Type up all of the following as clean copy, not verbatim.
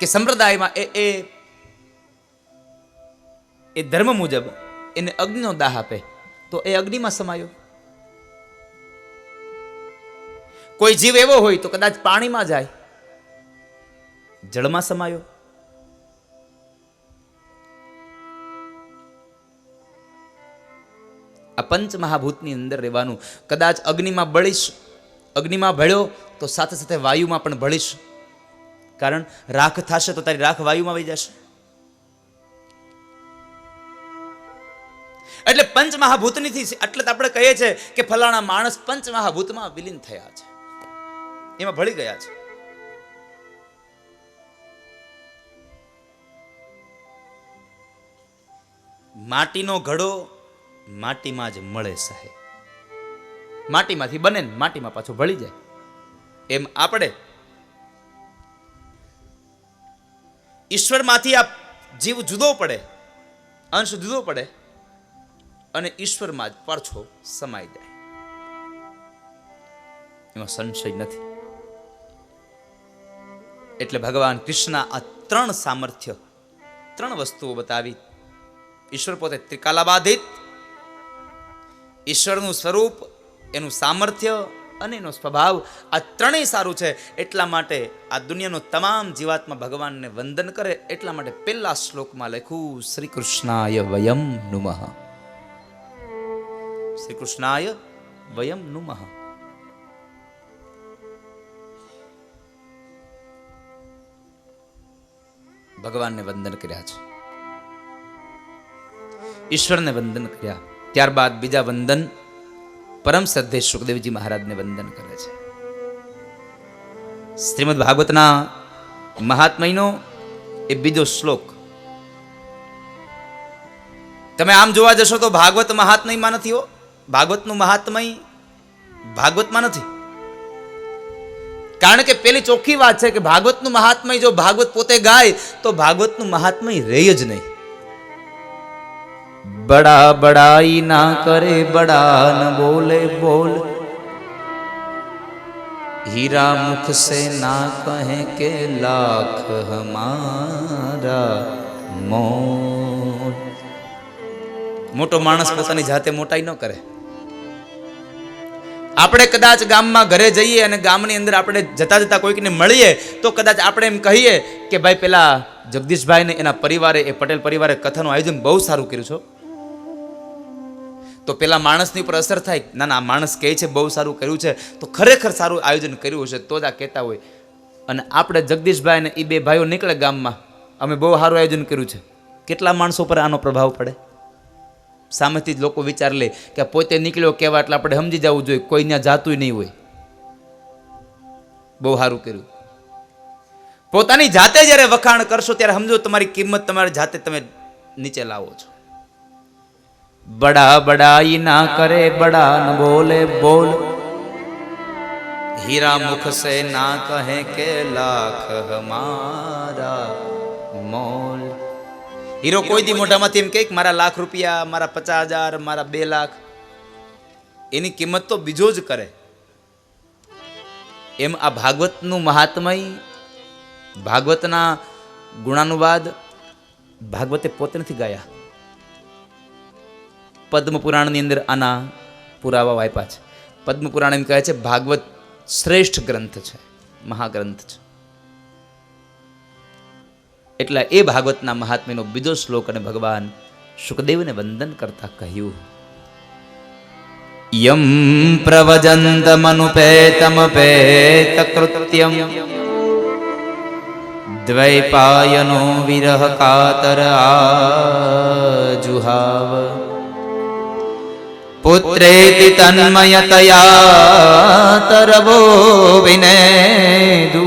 કે સંપ્રદાયમાં એ ધર્મ મુજબ એને અગ્નિનો દાહ આપે તો એ અગ્નિમાં સમાયો. કોઈ જીવ એવો હોય તો કદાચ પાણીમાં જાય, જળમાં સમાયો. આ પંચ મહાભૂતની અંદર રહેવાનું. કદાચ અગ્નિમાં બળીશ, અગ્નિમાં ભળ્યો તો સાથે સાથે વાયુમાં પણ ભળીશ, કારણ રાખ થશે તો તારી રાખ વાયુમાં વહી જશે. એટલે પંચ મહાભૂતની એટલે આપણે કહીએ છીએ કે ફલાણા માણસ પંચ મહાભૂતમાં વિલીન થયા છે, એમાં ભળી ગયા છે. માટીનો ઘડો માટીમાં જ મળે સાહેબ, માટીમાંથી બને ને માટીમાં પાછો ભળી જાય. એમ આપણે ઈશ્વરમાંથી આ જીવ જુદો પડે, અંશ જુદો પડે અને ઈશ્વરમાં જ પાછો સમાઈ જાય, એમાં સંશય નથી. એટલે ભગવાન કૃષ્ણ આ ત્રણ સામર્થ્ય, ત્રણ વસ્તુઓ બતાવી. ઈશ્વર પોતે ત્રિકાલાબાધિત, ઈશ્વરનું સ્વરૂપ, એનું સામર્થ્ય અને એનો સ્વભાવ, આ ત્રણેય સારું છે. એટલા માટે આ દુનિયાનો તમામ જીવાત્મા ભગવાનને વંદન કરે. એટલા માટે પહેલા શ્લોકમાં લખ્યું શ્રી કૃષ્ણાય વયમ નુમઃ, શ્રી કૃષ્ણાય વયમ નુમઃ. ભગવાનને વંદન કર્યા છે, ઈશ્વરને વંદન કર્યા. ત્યારબાદ બીજા વંદન પરમ શ્રદ્ધેય સુખદેવજી મહારાજને વંદન કરે છે. શ્રીમદ ભાગવતના મહાત્મયનો એ બીજો શ્લોક. તમે આમ જોવા જશો તો ભાગવત મહાત્મયમાં નથી હો, ભાગવતનું મહાત્મય ભાગવતમાં નથી. કારણ કે પેલી ચોખ્ખી વાત છે કે ભાગવતનું મહાત્મય જો ભાગવત પોતે ગાય તો ભાગવતનું મહાત્મય રહે જ નહીં. बड़ा बड़ाई ना करे बड़ा न बोले बोल, हीरा मुख से ना कहे के लाख हमारा मोल. મોટો માણસ પોતાની જાતે મોટાઈ ન કરે. આપણે કદાચ ગામમાં ઘરે જઈએ અને ગામની અંદર આપણે જતા જતા કોઈકને મળીએ તો કદાચ આપણે એમ કહીએ કે ભાઈ પેલા જગદીશભાઈ ને એના પરિવારે, એ પટેલ પરિવારે કથાનું આયોજન બહુ સારું કર્યું છે, તો પેલા માણસની ઉપર અસર થાય. ના ના, માણસ કહે છે બહુ સારું કર્યું છે તો ખરેખર સારું આયોજન કર્યું હશે તો જ આ કહેતા હોય. અને આપણે જગદીશભાઈ ને એ બે ભાઈઓ નીકળે ગામમાં, અમે બહુ સારું આયોજન કર્યું છે, કેટલા માણસો પર આનો પ્રભાવ પડે? સામેથી જ લોકો વિચાર લે કે પોતે નીકળ્યો કહેવા એટલે આપણે સમજી જવું જોઈએ કોઈ ત્યાં જાતું નહીં હોય, બહુ સારું કર્યું. પોતાની જાતે જ્યારે વખાણ કરશો ત્યારે સમજો તમારી કિંમત તમારી જાતે તમે નીચે લાવો છો. बड़ा बड़ाई ना करे बड़ा न बोले बोल, हीरा मुख से ना कहे के लाख हमारा मोल. હીરો કોઈ દી મોઢામાંથી એમ કહે મારા લાખ રૂપિયા, મારા 50,000, મારા 2 લાખ, એની કિંમત તો બીજો જ કરે. એમ આ ભાગવતનું મહાત્મય, ભાગવતના ગુણાનુવાદ ભાગવતે પોતે નથી ગાયા. પદ્મ પુરાણની અંદર આના પુરાવા આપ્યા છે. પદ્મ પુરાણ એમ કહે છે ભાગવત શ્રેષ્ઠ ગ્રંથ છે, મહાગ્રંથ છે. એટલે એ ભાગવતના મહાત્મ્યનો બીજો શ્લોક અને ભગવાન શુકદેવને વંદન કરતા કહ્યું, યમ પ્રવજંતમનુપેતમ પેત કૃત્યમ, દ્વૈપાયનો વિરહ કાતર આજુહાવ, પુત્રેતિ તન્મયતયા તરવો વિનેદુ,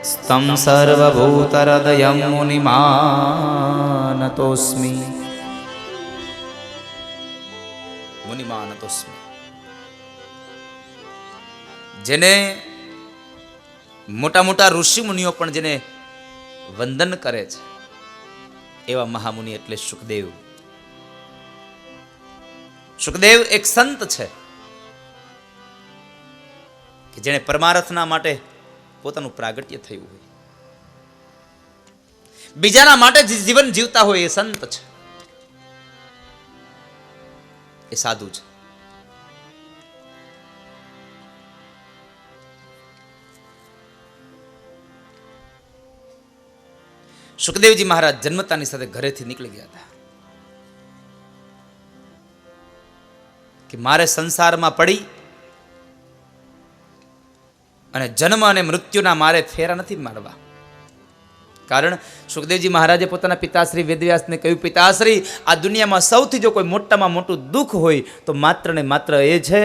સ્તમ સર્વભૂતહૃદયં મુનિમાનતોસ્મિ. મુનિમાનતોસ્મિ, જેને મોટા મોટા ઋષિ મુનિઓ પણ જેને વંદન કરે છે એવા મહામુનિ એટલે શુકદેવ. શુકદેવ એક સંત છે કે જેને પરમાર્થના માટે પોતાનું પ્રાગટ્ય થયું હોય. બીજાના માટે જે જીવન જીવતા હોય એ સંત છે, એ સાધુ છે. સુખદેવજી મહારાજ જન્મતાની સાથે ઘરેથી નીકળી ગયા હતા કે મારે સંસારમાં પડી અને જન્મ અને મૃત્યુના મારે ફેરા નથી મારવા. કારણ સુખદેવજી મહારાજે પોતાના પિતાશ્રી વેદવ્યાસને કહ્યું, પિતાશ્રી, આ દુનિયામાં સૌથી જો કોઈ મોટામાં મોટું દુઃખ હોય તો માત્ર ને માત્ર એ છે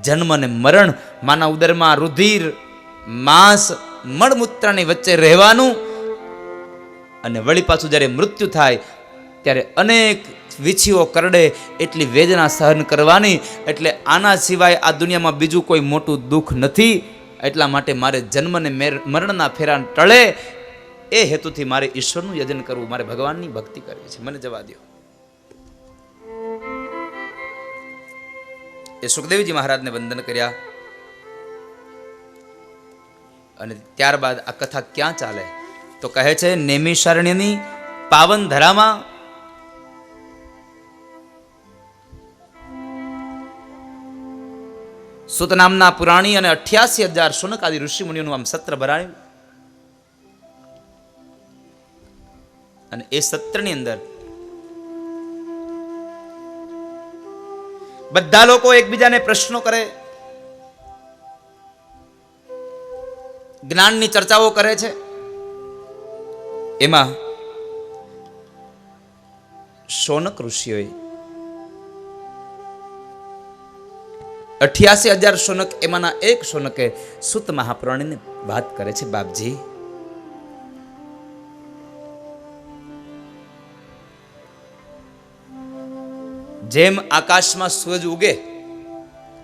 જન્મ અને મરણ. માના ઉદરમાં રુધિર, માંસ, મળમૂત્રની વચ્ચે રહેવાનું અને વળી પાછું જ્યારે મૃત્યુ થાય ત્યારે અનેક વીછીઓ કરડે એટલી વેદના સહન કરવાની. એટલે આના સિવાય આ દુનિયામાં બીજું કોઈ મોટું દુઃખ નથી. એટલા માટે મારે જન્મ અને મરણના ફેરા ટળે એ હેતુથી મારે ઈશ્વરનું યજન કરવું, મારે ભગવાનની ભક્તિ કરવી છે, મને જવા દો. એ સુખદેવજી મહારાજને વંદન કર્યા અને ત્યારબાદ આ કથા ક્યાં ચાલે તો કહે છે, નૈમિષારણ્યની પાવન ધરામાં સુત નામના પુરાણી અને 88,000 શૌનકાદી ઋષિ મુનિઓનું આમ સત્ર ભરાયું. અને એ સત્રની અંદર બધા લોકો એકબીજાને પ્રશ્નો કરે, જ્ઞાનની ચર્ચાઓ કરે છે. એમાં શૌનક ઋષિઓએ 88,000 શૌનક, એમાંના એક શૌનકે સુત મહાપુરાણીને વાત કરે છે, બાપજી, જેમ આકાશમાં સૂરજ ઉગે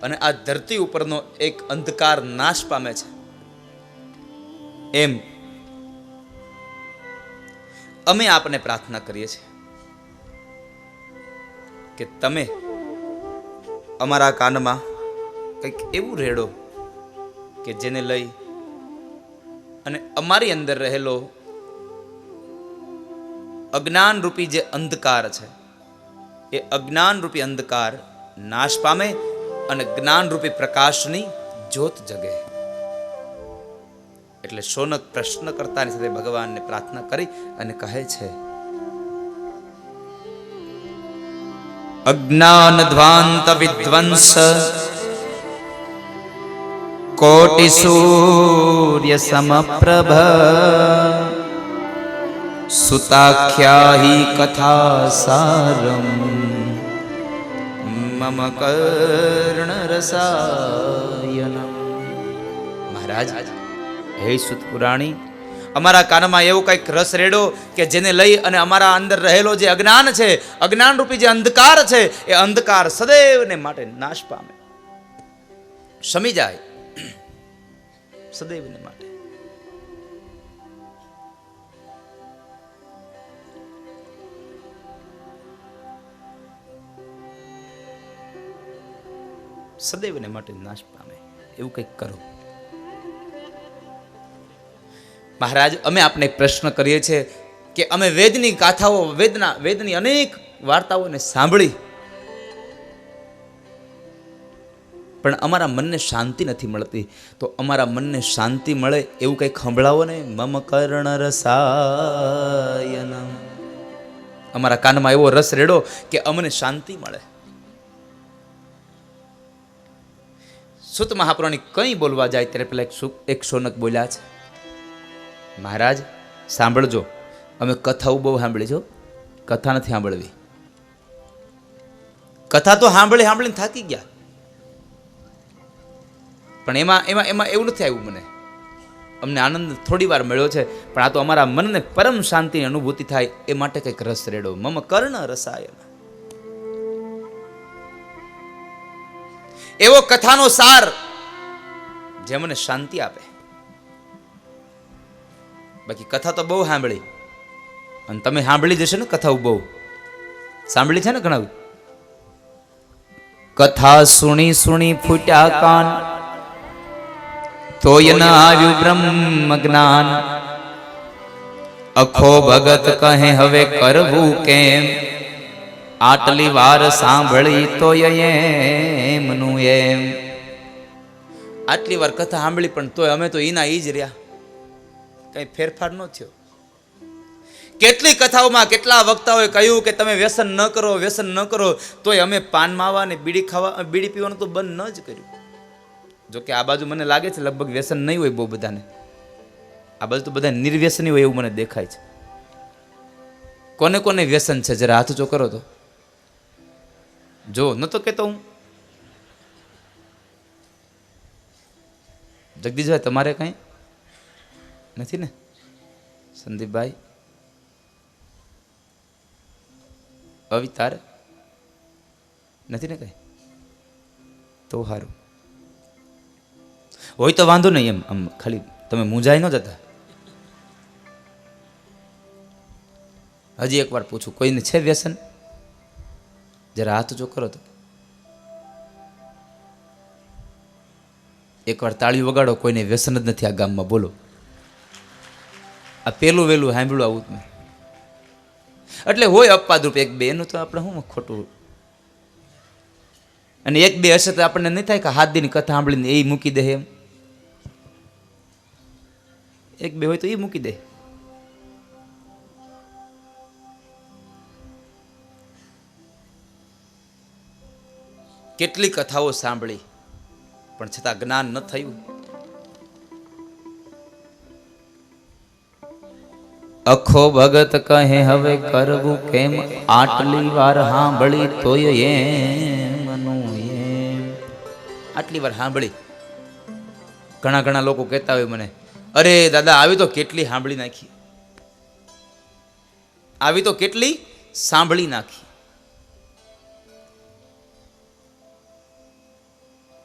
અને આ ધરતી ઉપરનો એક અંધકાર નાશ પામે છે, એમ અમે આપને પ્રાર્થના કરીએ છીએ કે તમે અમારા કાનમાં કંઈક એવું રેડો કે જેને લઈ અને અમારી અંદર રહેલો અજ્ઞાન રૂપી જે અંધકાર છે એ અજ્ઞાન રૂપી અંધકાર નાશ પામે અને જ્ઞાન રૂપી પ્રકાશની જ્યોત જગે. એટલે શૌનક પ્રશ્ન કરતાની સાથે ભગવાનને પ્રાર્થના કરી અને કહે છે, અજ્ઞાન ધ્વાંત વિધ્વંસ કોટિ સૂર્ય સમપ્રભ સુતાખ્યાહી કથા સારમ મમ કર્ણ રસાયનમ. મહારાજ, હે સુત પુરાણી, અમારા કાનમાં એવું કંઈક રસ રેડો કે જેને લઈ અને અમારા અંદર રહેલો જે અજ્ઞાન છે, અજ્ઞાન રૂપી જે અંધકાર છે, એ અંધકાર સદૈવને માટે નાશ પામે, શમી જાય સદૈવને માટે. સદૈવને માટે નાશ પામે એવું કંઈક કરો. મહારાજ, અમે આપને એક પ્રશ્ન કરીએ છીએ કે અમે વેદની ગાથાઓ, વેદની અનેક વાર્તાઓને સાંભળી, પણ અમારા મનને શાંતિ નથી મળતી. તો અમારા મનને શાંતિ મળે એવું કંઈક સંભળાવો ને. મમ કર્ણ રસાયનમ. અમારા કાનમાં એવો રસ રેડો કે અમને શાંતિ મળે. સુત મહાપુરાણી કંઈ બોલવા જાય ત્યારે પેલા એક શૌનક બોલ્યા છે, મહારાજ સાંભળજો, અમે કથાઓ બહુ સાંભળી છો, કથા નથી સાંભળવી. કથા તો સાંભળીને થાકી ગયા, પણ એમાં એવું નથી આવ્યું. અમને આનંદ થોડી વાર મળ્યો છે, પણ આ તો અમારા મનને પરમ શાંતિની અનુભૂતિ થાય એ માટે કંઈક રસ રેડો. મમ કર્ણ રસાયન. એવો કથાનો સાર જે મને શાંતિ આપે. બાકી કથા તો બહુ સાંભળી, અને તમે સાંભળી જશે ને, કથાઓ બહુ સાંભળી છે ને ઘણા. કથા સુણી સુણી ફૂટ્યા કાન, તોય ન આવ્યું બ્રહ્મ જ્ઞાન. અખો ભગત કહે હવે કરવું કેમ, આટલી વાર સાંભળી તોય એમનું એમ. આટલી વાર કથા સાંભળી પણ તોય અમે તો ઈના ઈ જ રહ્યા, કઈ ફેરફાર ન થયો. કેટલી કથાઓમાં કેટલા વક્તાઓએ કહ્યું કે તમે વ્યસન ન કરો, વ્યસન ન કરો, તોય અમે પાન માવા ને બીડી ખાવા, બીડી પીવાનું તો બંધ ન જ કર્યું. જો કે આ બાજુ મને લાગે છે લગભગ વ્યસન નહીં હોય બહુ બધાને, આ બાજુ તો બધા નિર્વ્યસની હોય એવું મને દેખાય છે. કોને કોને વ્યસન છે જરા હાથ ઊંચો કરો તો. જો ન તો કહેતો હું. જગદીશભાઈ તમારે કઈ નથી ને? સંદીપભાઈ, અવિતાર નથી ને કઈ? તો સારું હોય તો વાંધો નહીં. એમ આમ ખાલી તમે મૂંઝાઈ ન જતા. હજી એકવાર પૂછું, કોઈને છે વ્યસન? જરા હાથ ઊંચો કરો તો. એકવાર તાળી વગાડો, કોઈને વ્યસન જ નથી આ ગામમાં. બોલો, આ પેલું વેલું સાંભળ્યું આવું તમે. એટલે હોય અપવાદરૂપ એક બે, એનું તો આપણે શું ખોટું. અને એક બે હશે તો આપણને નહીં થાય કે હાથ દીની કથા સાંભળીને એ મૂકી દે એમ. એક બે હોય તો એ મૂકી દે. કેટલી કથાઓ સાંભળી પણ છતાં જ્ઞાન ન થયું. અખો ભગત કહે હવે કરવું કેમ, આટલી વાર સાંભળી તોય એમનું એમ. આટલી વાર સાંભળી. ઘણા ઘણા લોકો કહેતા હોય મને, અરે દાદા આવી તો કેટલી સાંભળી નાખી, આવી તો કેટલી સાંભળી નાખી.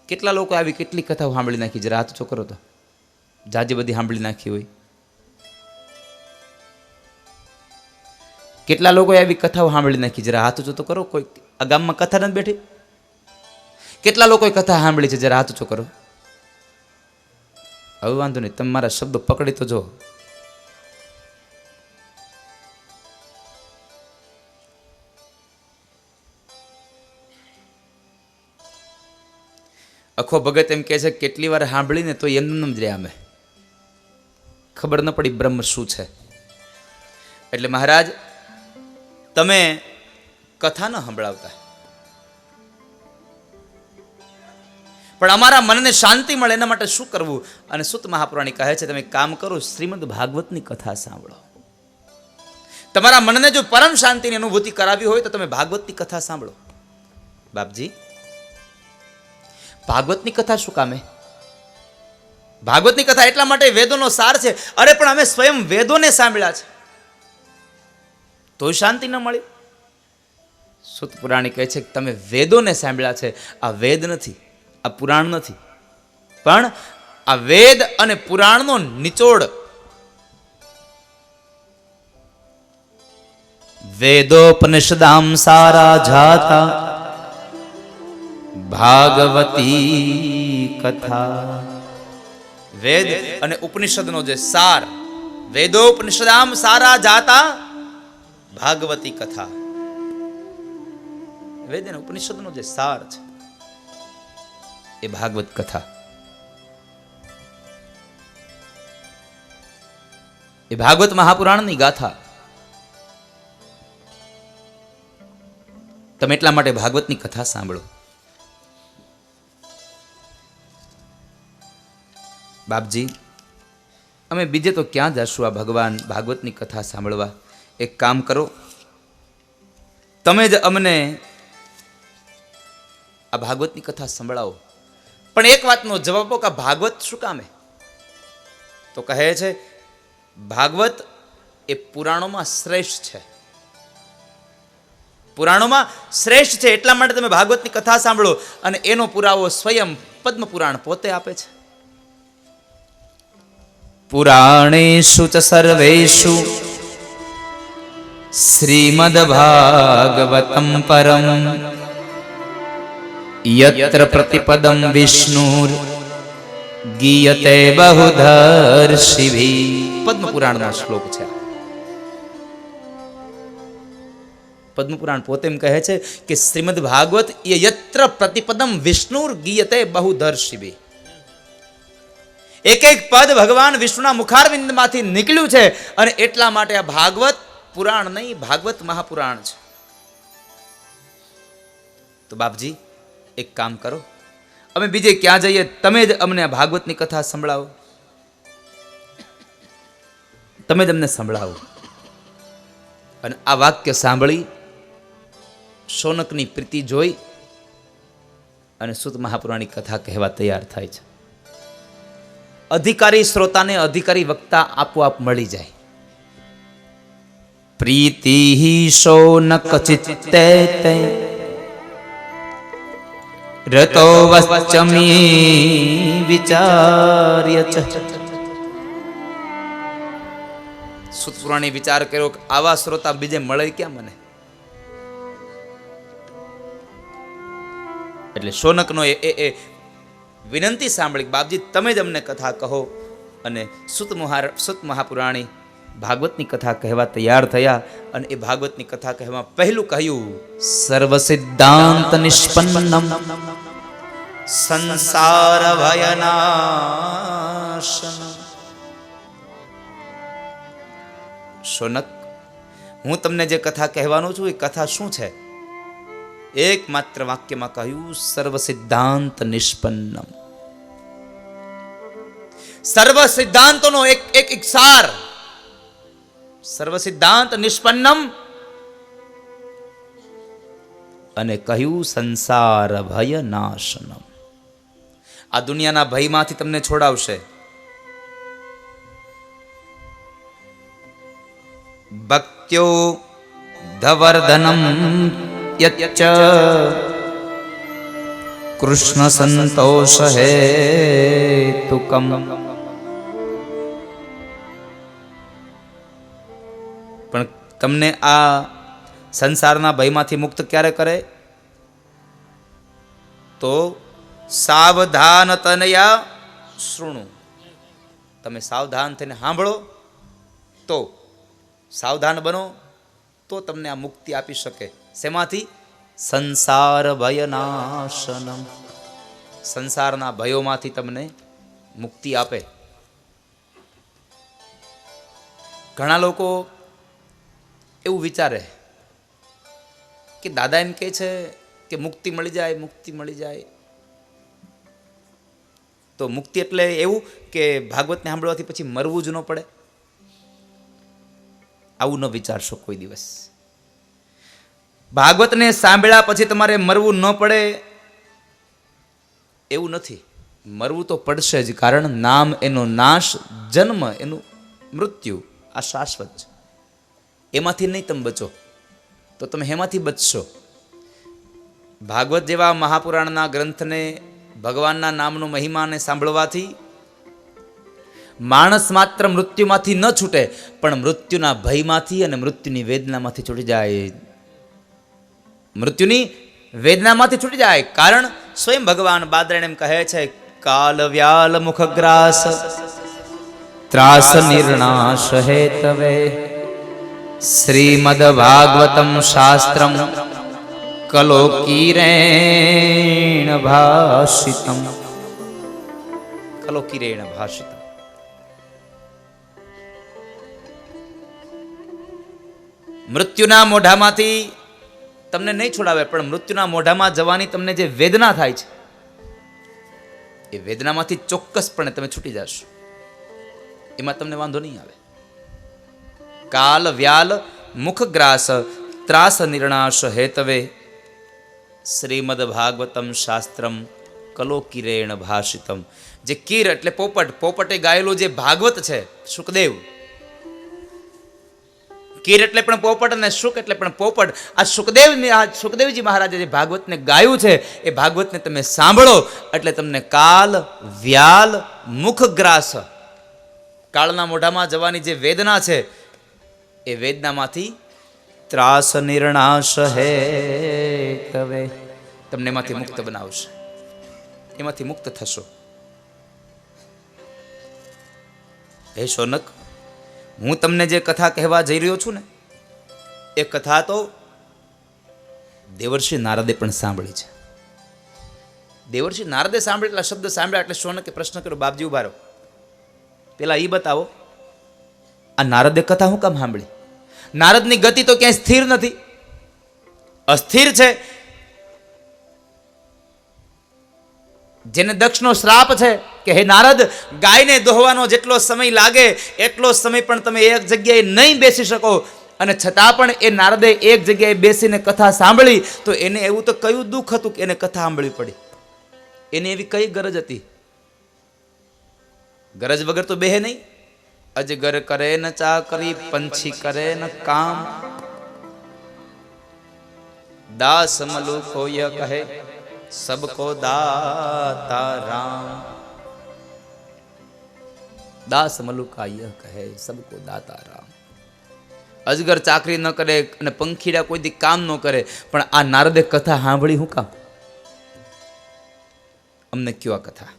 કેટલા લોકો આવી કેટલી કથાઓ સાંભળી નાખી? જરા હાથ ઊંચો કરો તો. જાજી બધી સાંભળી નાખી હોય. કેટલા લોકો આવી કથાઓ સાંભળી નાખી? જરા હાથ ઊંચો તો કરો. કોઈ આ ગામમાં કથા નથી બેઠી? કેટલા લોકોએ કથા સાંભળી છે? જરા હાથ ઊંચો કરો. હવે વાંધો નહીં, તમે મારા શબ્દો પકડી તો જો. અખો ભગત એમ કહે છે કેટલી વાર સાંભળીને તો એમને જ રહ્યા અમે, ખબર ન પડી બ્રહ્મ શું છે. એટલે મહારાજ તમે કથા ન સંભળાવતા, પણ અમારા મનને શાંતિ મળે એના માટે શું કરવું? અને સુત મહાપુરાણી કહે છે તમે કામ કરો, શ્રીમદ ભાગવતની કથા સાંભળો. તમારા મનને જો પરમ શાંતિની અનુભૂતિ કરાવી હોય તો તમે ભાગવતની કથા સાંભળો. બાપજી, ભાગવતની કથા શું કામે? ભાગવતની કથા એટલા માટે વેદોનો સાર છે. અરે પણ અમે સ્વયં વેદોને સાંભળ્યા છે તો શાંતિ ન મળી. સુત પુરાણી કહે છે કે તમે વેદોને સાંભળ્યા છે, આ વેદ નથી, આ પુરાણ નથી, પણ આ વેદ અને પુરાણનો નિચોડ. વેદોપનિષદામ સારા જાતા ભાગવતી કથા. વેદ અને ઉપનિષદનો જે સાર, વેદોપનિષદામ સારા જાતા ભાગવતી કથા. વેદ અને ઉપનિષદનો જે સાર છે એ ભાગવત કથા. એ ભાગવત મહાપુરાણની ગાથા. તમે એટલા માટે ભાગવતની કથા સાંભળો. બાપજી, અમે બીજે તો ક્યાં જશું આ ભગવાન ભાગવતની કથા સાંભળવા? એક કામ કરો, તમે જ અમને આ ભાગવતની કથા સંભળાવો. પણ એક વાતનો જવાબ આપો કે ભાગવત શું કામે? તો કહે છે ભાગવત એ પુરાણોમાં શ્રેષ્ઠ છે. પુરાણોમાં શ્રેષ્ઠ છે એટલા માટે તમે ભાગવતની કથા સાંભળો. અને એનો પુરાવો સ્વયં પદ્મ પુરાણ પોતે આપે છે. પુરાણેષુ ચ સર્વેષુ શ્રીમદ ભાગવતમ પરમ યત્ર પ્રતિપદમ વિષ્ણુર ગીયતે બહુધર્ષિભિ. પદ્મ પુરાણનો શ્લોક છે. પદ્મપુરાણ પોતે એમ કહે છે કે શ્રીમદ ભાગવત એ યત્ર પ્રતિપદમ વિષ્ણુર ગીયતે બહુદર્શિભિ. એક એક પદ ભગવાન વિષ્ણુના મુખારવિંદમાંથી નીકળ્યું છે અને એટલા માટે આ ભાગવત પુરાણ નહીં, ભાગવત મહાપુરાણ છે. તો બાપજી એક કામ કરો, અમે બીજે ક્યાં જઈએ, તમે જ અમને આ ભાગવતની કથા સંભળાવો, તમે જ અમને સંભળાવો. અને આ વાક્ય સાંભળી શૌનકની પ્રીતિ જોઈ અને સૂત મહાપુરાણની કથા કહેવા તૈયાર થાય છે. અધિકારી શ્રોતાને અધિકારી વક્તા આપોઆપ મળી જાય. પ્રીતિ શૌનક ચિત્તે રતો વચ્ચમી વિચાર્ય ચ. સૂત પુરાણી વિચાર કર્યો કે આવા શ્રોતા બીજે મળે ક્યાં મને. એટલે શૌનકનો એ વિનંતી સાંભળી, બાપજી તમે જ અમને કથા કહો. અને સૂત મહાપુરાણી ભાગવતની કથા કહેવા તૈયાર થયા. અને એ ભાગવતની કથા કહેવા પહેલું કહ્યું, સર્વ સિદ્ધાંત નિષ્પન્નમ સંસાર ભયનાશન. શૌનક, હું તમને જે કથા કહેવાનો છું એ કથા શું છે? એકમાત્ર વાક્યમાં કહ્યું, સર્વ સિદ્ધાંત નિષ્પન્નમ. સર્વ સિદ્ધાંતોનો એક સાર, સર્વ સિદ્ધાંત નિષ્પન્નમ. અને કહ્યું સંસાર ભય નાશનમ. આ દુનિયાના ભયમાંથી તમને છોડાવશે. ભક્ત્યો ધવર્ધનમ યચ્ચ કૃષ્ણ સંતોષ હેતુકમ. પણ તમને આ સંસારના ભયમાંથી મુક્ત ક્યારે કરે? તો સાવધાન તનયા શૃણુ. તમે સાવધાન થઈને સાંભળો, તો સાવધાન બનો તો તમને આ મુક્તિ આપી શકે. શેમાંથી? સંસાર ભયનાશનમ. સંસારના ભયોમાંથી તમને મુક્તિ આપે. ઘણા લોકો એવું વિચારે કે દાદા એમ કહે છે કે મુક્તિ મળી જાય, મુક્તિ મળી જાય. તો મુક્તિ એટલે એવું કે ભાગવતને સાંભળવાથી પછી મરવું જ ન પડે? આવું ન વિચારશો કોઈ દિવસ. ભાગવતને સાંભળ્યા પછી તમારે મરવું ન પડે એવું નથી. મરવું તો પડશે જ, કારણ નામ એનો નાશ, જન્મ એનું મૃત્યુ આ શાશ્વત છે. એમાંથી નહીં તમે બચો, તો તમે એમાંથી બચશો. ભાગવત જેવા મહાપુરાણના ગ્રંથને, ભગવાનના નામનો મહિમાને સાંભળવાથી માણસ માત્ર મૃત્યુમાંથી ન છૂટે, પણ મૃત્યુના ભયમાંથી અને મૃત્યુની વેદનામાંથી છૂટી જાય. મૃત્યુની વેદનામાંથી છૂટી જાય. કારણ સ્વયં ભગવાન બાદરાયણ એમ કહે છે, કાલ વ્યાલ મુખગ્રાસ ત્રાસ નિર્ણાશ હેતવે શ્રીમદ ભાગવતમ શાસ્ત્રમ કલોકીરેણ ભાષિતમ. કલોકીરેણ ભાષિતમ. મૃત્યુના મોઢામાંથી તમને નહીં છોડાવે, પણ મૃત્યુના મોઢામાં જવાની તમને જે વેદના થાય છે એ વેદનામાંથી ચોક્કસપણે તમે છૂટી જશો. એમાં તમને વાંધો નહીં આવે. કાલ વ્યાલ મુખગ્રાસ ત્રાસ નિર્ણાશ હેતવે શ્રીમદ ભાગવતમ શાસ્ત્રમ કલોકીરેણ ભાષિતમ. જે કીર એટલે પોપટ, પોપટે ગાયેલું જે ભાગવત છે, સુખદેવ. કીર એટલે પણ પોપટ અને શુક એટલે પણ પોપટ. આ સુખદેવજી મહારાજે જે ભાગવતને ગાયું છે એ ભાગવતને તમે સાંભળો એટલે તમને કાલ વ્યાલ મુખગ્રાસ, કાળના મોઢામાં જવાની જે વેદના છે એ વેદનામાંથી ત્રાસ નિર્ણાશ હેતવે, તમને એમાંથી મુક્ત બનાવશે. એમાંથી મુક્ત થશો. હે શૌનક, હું તમને જે કથા કહેવા જઈ રહ્યો છું ને, એ કથા તો દેવર્ષિ નારદે પણ સાંભળી છે. દેવર્ષિ નારદે સાંભળેલા શબ્દ સાંભળ્યા એટલે શૌનકે પ્રશ્ન કર્યો, બાપજી ઉભા રહો, પેલા એ બતાવો આ નારદે કથા હું કામ સાંભળી? નારદની ગતિ તો ક્યાંય સ્થિર નથી, અસ્થિર છે. જેને દક્ષનો શ્રાપ છે કે હે નારદ, ગાયને દોહવાનો જેટલો સમય લાગે એટલો સમય પણ તમે એક જગ્યાએ નહીં બેસી શકો, અને છતાં પણ એ નારદે એક જગ્યાએ બેસીને કથા સાંભળી, તો એને એવું તો કયું દુઃખ હતું કે એને કથા સાંભળવી પડી? એને એવી કઈ ગરજ હતી? ગરજ વગર તો બેહે નહીં. અજગર કરે ન ચાકરી, પંછી કરે ન કામ, દાસ મલુખો ય કહે સબકો દાતા રામ. દાસ મલુકા ય કહે સબકો દાતા રામ. અજગર ચાકરી ન કરે અને પંખીડા કોઈ દી કામ ન કરે, પણ આ નારદે કથા સાંભળી હું કામ? અમને કયો આ કથા.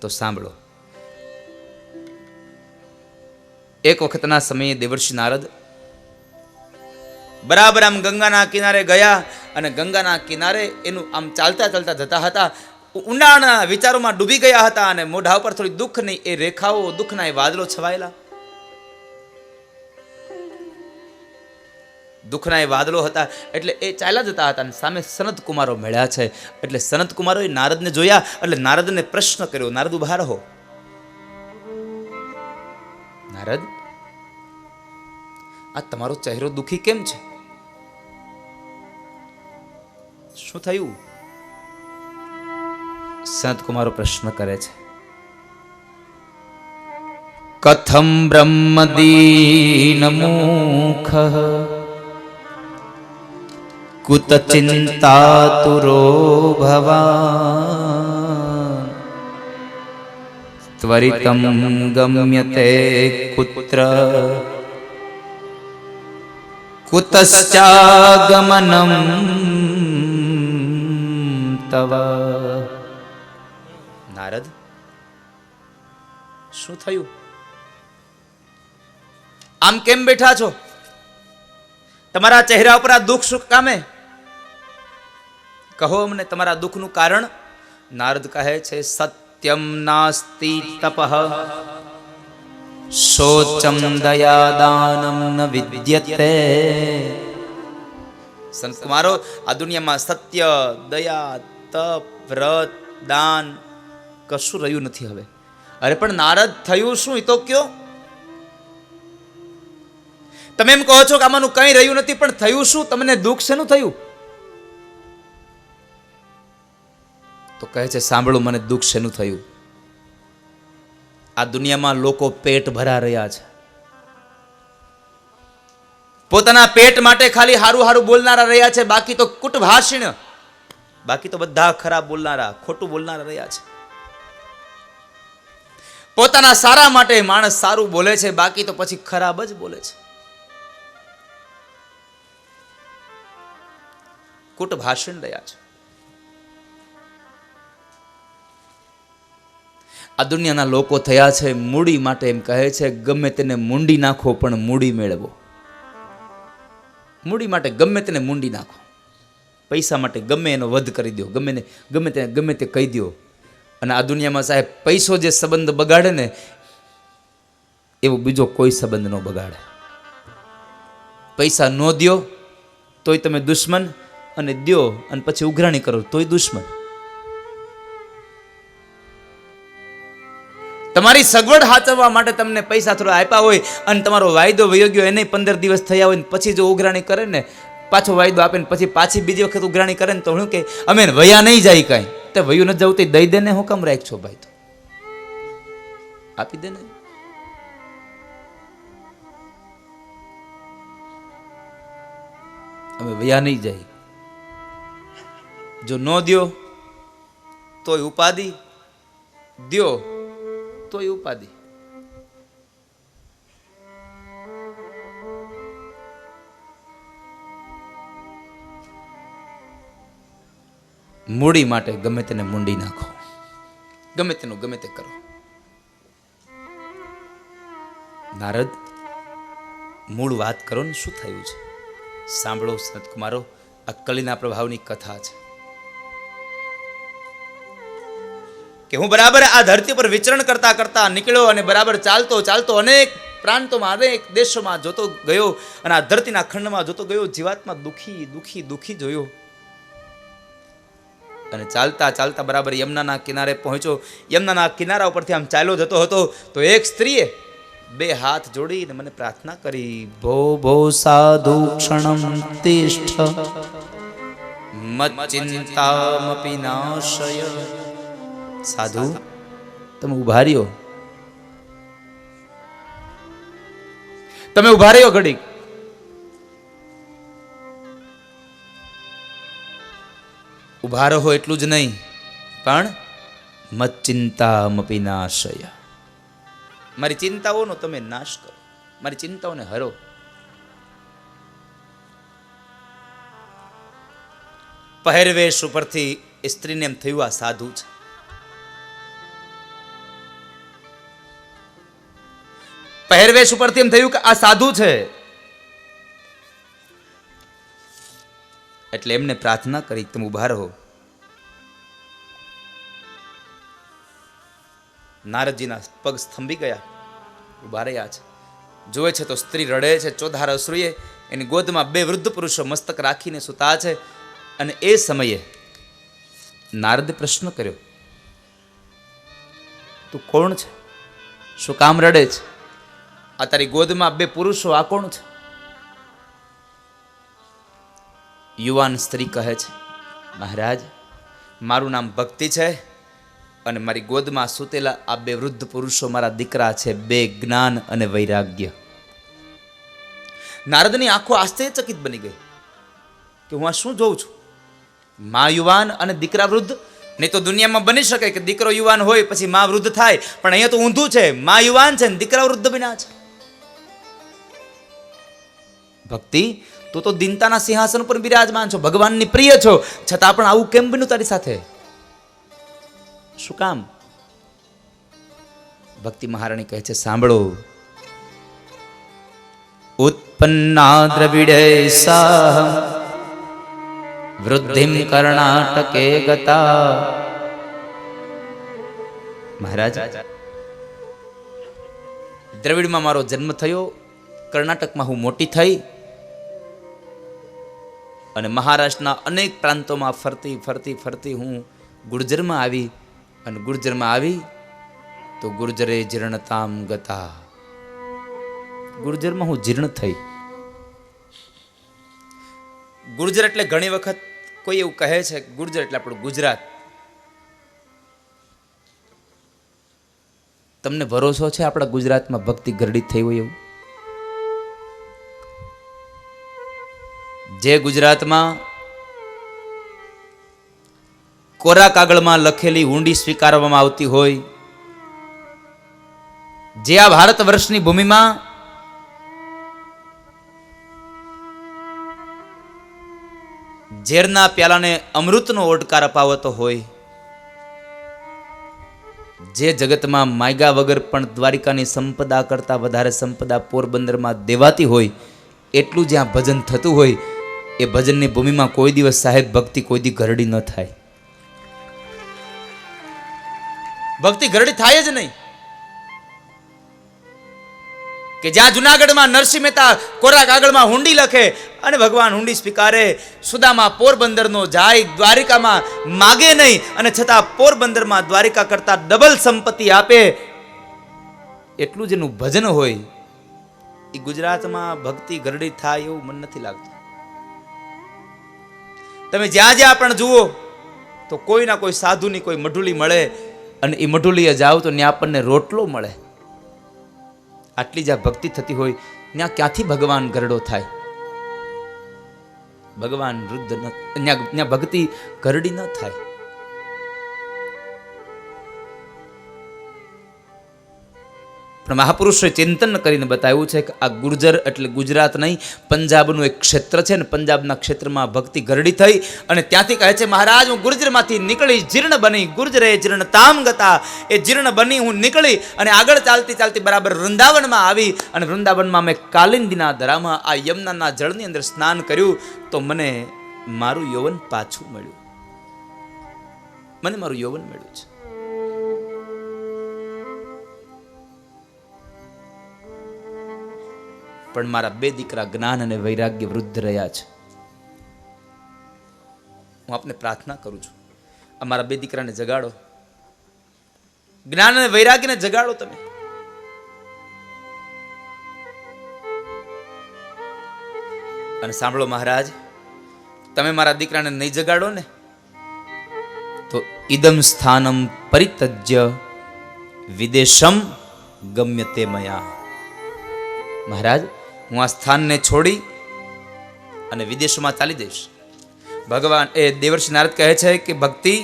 તો સાંભળો. એક વખતના સમયે દેવર્ષિ નારદ બરાબર આમ ગંગાના કિનારે ગયા, અને ગંગાના કિનારે એનું આમ ચાલતા ચાલતા જતા હતા. ઊંડાણના વિચારોમાં ડૂબી ગયા હતા, અને મોઢા ઉપર થોડી દુઃખની એ રેખાઓ, દુઃખના એ વાદળો છવાયેલા. દુઃખના એ વાદળો હતા એટલે એ ચાલ્યા જતા હતા, અને સામે સનત કુમારો મળ્યા છે. એટલે સનત કુમારોએ નારદને જોયા, એટલે નારદને પ્રશ્ન કર્યો, નારદ ઉભા રહો. નારદ, આ તમારો ચહેરો દુખી કેમ છે? શું થયું? સંત કુમારો પ્રશ્ન કરે છે. કથમ બ્રહ્મદીન મુખ કુત ચિંતાતુરો ભવાન ત્વરિતમ ગમ્યતે કુત્ર કુતશ્ચાગમનમ તવ. નારદ, શું થયું? આમ કેમ બેઠા છો? તમારા ચહેરા ઉપર આ દુઃખ શું કામે? કહો અમને તમારા દુઃખનું કારણ. નારદ કહે છે, સત્યમ નાસ્તિ તપઃ શોચમ દયાદાનમ ન વિદ્યતે. સંત કુમારો, આ દુનિયામાં સત્ય, દયા, તપ, વ્રત, દાન કશું રહ્યું નથી હવે. અરે પણ નારદ, થયું શું એ તો કયો? તમે એમ કહો છો કે આમાંનું કંઈ રહ્યું નથી, પણ થયું શું? તમને દુઃખ શેનું થયું? તો કહે છે, સાંભળો મને દુઃખ શેનું થયું. આ દુનિયામાં લોકો પેટ ભરા રહ્યા છે. પોતાના પેટ માટે ખાલી હારું હારું બોલનારા રહ્યા છે, બાકી તો કુટભાષિણ, બાકી તો બધા ખરાબ બોલનારા, ખોટું બોલનારા રહ્યા છે. પોતાના સારા માટે માણસ સારું બોલે છે, બાકી તો પછી ખરાબ જ બોલે છે. કુટભાષિણ રહ્યા છે. આ દુનિયાના લોકો થયા છે મૂડી માટે. એમ કહે છે, ગમે તેને મુંડી નાખો પણ મૂડી મેળવો. મૂડી માટે ગમે તેને મુંડી નાખો, પૈસા માટે ગમે એનો વધ કરી દો, ગમે તે કહી દો. અને આ દુનિયામાં સાહેબ પૈસો જે સંબંધ બગાડે ને, એવો બીજો કોઈ સંબંધ ન બગાડે. પૈસા ન દ્યો તોય તમે દુશ્મન, અને દ્યો અને પછી ઉઘરાણી કરો તોય દુશ્મન. તમારી સગવડ સાચવવા માટે તમને પૈસા થોડા આપ્યા હોય, અને તમારો વાયદો વયો ગયો, એને 15 દિવસ થયા હોય, પછી જો ઉઘરાણી કરે ને, પાછો વાયદો આપે ને પછી પાછી બીજી વખત ઉઘરાણી કરે ને, તો હું કે અમે વયા નહીં જાય કાંઈ. તે વયું ન જવું તો દઈ દે ને, હું કામ રાખ છો ભાઈ? તો આપી દે ને. અમે વયા નહીં જાય. જો ન દ્યો તોય ઉપાધિ, દ્યો તોય ઉપાધિ. મૂડી માટે ગમે તેને મૂંડી નાખો, ગમે તેનું ગમે તે કરો. નારદ, મૂળ વાત કરો ને, શું થયું છે? સાંભળો સંત કુમારો, આ કલીના પ્રભાવની કથા છે કે હું બરાબર આ ધરતી પર વિચરણ કરતા કરતા નીકળ્યો અને બરાબર ચાલતો ચાલતો અનેક પ્રાંતોમાં અનેક દેશોમાં જોતો ગયો અને આ ધરતીના ખંડમાં જોતો ગયો. જીવાત્મા દુખી દુખી દુખી જોયો અને ચાલતા ચાલતા બરાબર યમુનાના કિનારે પહોંચ્યો. યમુનાના કિનારા ઉપરથી આમ ચાલ્યો જતો હતો તો એક સ્ત્રીએ બે હાથ જોડીને મને પ્રાર્થના કરી, ભો ભો સાધુ ક્ષણમ તિષ્ઠ મત ચિંતામપી નાશય. સાધુ, તમે ઉભા રહ્યો, તમે ઉભા રહ્યો ઘડીક. ઉભા રહો એટલું જ નહીં, પણ મત ચિંતામપી નાશય. મારી ચિંતાઓનો તમે નાશ કરો, મારી ચિંતાઓને હરો. પહેરવેશ ઉપરથી સ્ત્રીને એમ થયું આ સાધુ છે. પહેરવેશ ઉપરથી એમ થયું કે આ સાધુ છે. એટલે એમને પ્રાર્થના કરી, તમે ઉભા રહો. નારદજીના પગ સ્તંભી ગયા, ઉભા રહ્યા છે. જોવે છે તો સ્ત્રી રડે છે ચોધાર અશ્રુએ. એની ગોદમાં બે વૃદ્ધ પુરુષો મસ્તક રાખીને સૂતા છે. અને એ સમયે નારદે પ્રશ્ન કર્યો, તું કોણ છે? શું કામ રડે છે? આ તારી ગોદમાં બે પુરુષો, આ કોણ છે? યુવાન સ્ત્રી કહે છે, મહારાજ, મારું નામ ભક્તિ છે અને મારી ગોદમાં સૂતેલા આ બે વૃદ્ધ પુરુષો મારા દીકરા છે, બે જ્ઞાન અને વૈરાગ્ય. નારદની આંખો આશ્ચર્યચકિત બની ગઈ કે હું આ શું જોઉં છું? મા યુવાન અને દીકરા વૃદ્ધ. નહીં તો દુનિયામાં બની શકે કે દીકરો યુવાન હોય પછી મા વૃદ્ધ થાય, પણ અહીંયા તો ઊંધું છે. મા યુવાન છે ને દીકરા વૃદ્ધ બન્યા છે. ભક્તિ, તું તો દીનતાના સિંહાસન પર બિરાજમાન છો, ભગવાનની પ્રિય છો, છતાં પણ આવું કેમ બન્યું તારી સાથે? શું કામ? ભક્તિ મહારાણી કહે છે, સાંભળો. ઉત્પન્ના દ્રવિડે સાહમ વૃદ્ધિમ કર્ણાટકે ગતા. મહારાજ, દ્રવિડમાં મારો જન્મ થયો, કર્ણાટકમાં હું મોટી થઈ અને મહારાષ્ટ્રના અનેક પ્રાંતોમાં ફરતી ફરતી ફરતી હું ગુર્જરમાં આવી અને ગુર્જરમાં આવી તો ગુર્જરે જીર્ણતામ ગતા. ગુર્જરમાં હું જીર્ણ થઈ. ગુર્જર એટલે ઘણી વખત કોઈ એવું કહે છે ગુર્જર એટલે આપણું ગુજરાત. તમને ભરોસો છે આપણા ગુજરાતમાં ભક્તિ ગરડી થઈ હોય એવું? જે ગુજરાતમાં કોરા કાગળમાં લખેલી હુંડી સ્વીકારવામાં આવતી હોય, જે આ ભારત વર્ષની ભૂમિમાં ઝેરના પ્યાલાને અમૃતનો ઓડકાર અપાવતો હોય, જે જગતમાં માયગા વગર પણ દ્વારિકાની સંપદા કરતા વધારે સંપદા પોરબંદરમાં દેવાતી હોય, એટલું જ્યાં ભજન થતું હોય, એ ભજનની ભૂમિમાં કોઈ દિવસ સાહેબ ભક્તિ કોઈ દી ગરડી ન થાય. ભક્તિ ગરડી થાય જ નહીં. કે જ્યાં જુનાગઢમાં નરસિંહ મહેતા કોરા કાગળમાં હુંડી લખે અને ભગવાન હુંડી સ્વીકારે, સુદામા પોરબંદરનો જાય, દ્વારિકામાં માગે નહીં અને છતાં પોરબંદરમાં દ્વારિકા કરતા ડબલ સંપત્તિ આપે, એટલું જ એનું ભજન હોય, એ ગુજરાતમાં ભક્તિ ગરડી થાય એવું મન નથી લાગતું. તમે જ્યાં જ્યાં પણ જુઓ તો કોઈ ના કોઈ સાધુની કોઈ મઢુલી મળે અને એ મઢુલીએ જાઓ તો ત્યાં આપણને રોટલો મળે. આટલી જ્યાં ભક્તિ થતી હોય ત્યાં ક્યાંથી ભગવાન ગરડો થાય? ભગવાન વૃદ્ધ ન, ત્યાં ભક્તિ ગરડી ન થાય. પણ મહાપુરુષોએ ચિંતન કરીને બતાવ્યું છે કે આ ગુર્જર એટલે ગુજરાત નહીં, પંજાબનું એક ક્ષેત્ર છે ને પંજાબના ક્ષેત્રમાં ભક્તિ ગરડી થઈ અને ત્યાંથી કહે છે, મહારાજ હું ગુર્જરમાંથી નીકળી જીર્ણ બની, ગુર્જરે જીર્ણતામ ગતા. એ જીર્ણ બની હું નીકળી અને આગળ ચાલતી ચાલતી બરાબર વૃંદાવનમાં આવી અને વૃંદાવનમાં મેં કાલિંદીના ધરામાં આ યમુનાના જળની અંદર સ્નાન કર્યું તો મને મારું યૌવન પાછું મળ્યું, મને મારું યૌવન મળ્યું છે. પણ મારા બે દીકરા જ્ઞાન અને વૈરાગ્ય વૃદ્ધ રહ્યા છે. હું આપને પ્રાર્થના કરું છું, અમારા બે દીકરાને જગાડો, જ્ઞાન અને વૈરાગ્યને જગાડો તમે. અને સાંભળો મહારાજ, તમે મારા દીકરાને નહીં જગાડો ને તો ઇદમ સ્થાનમ પરિતજ્ય વિદેશમ ગમ્યતે મયા. મહારાજ, હું આ સ્થાનને છોડી અને વિદેશમાં ચાલી જઈશ. ભગવાન એ દેવર્ષિ નારદ કહે છે કે ભક્તિ,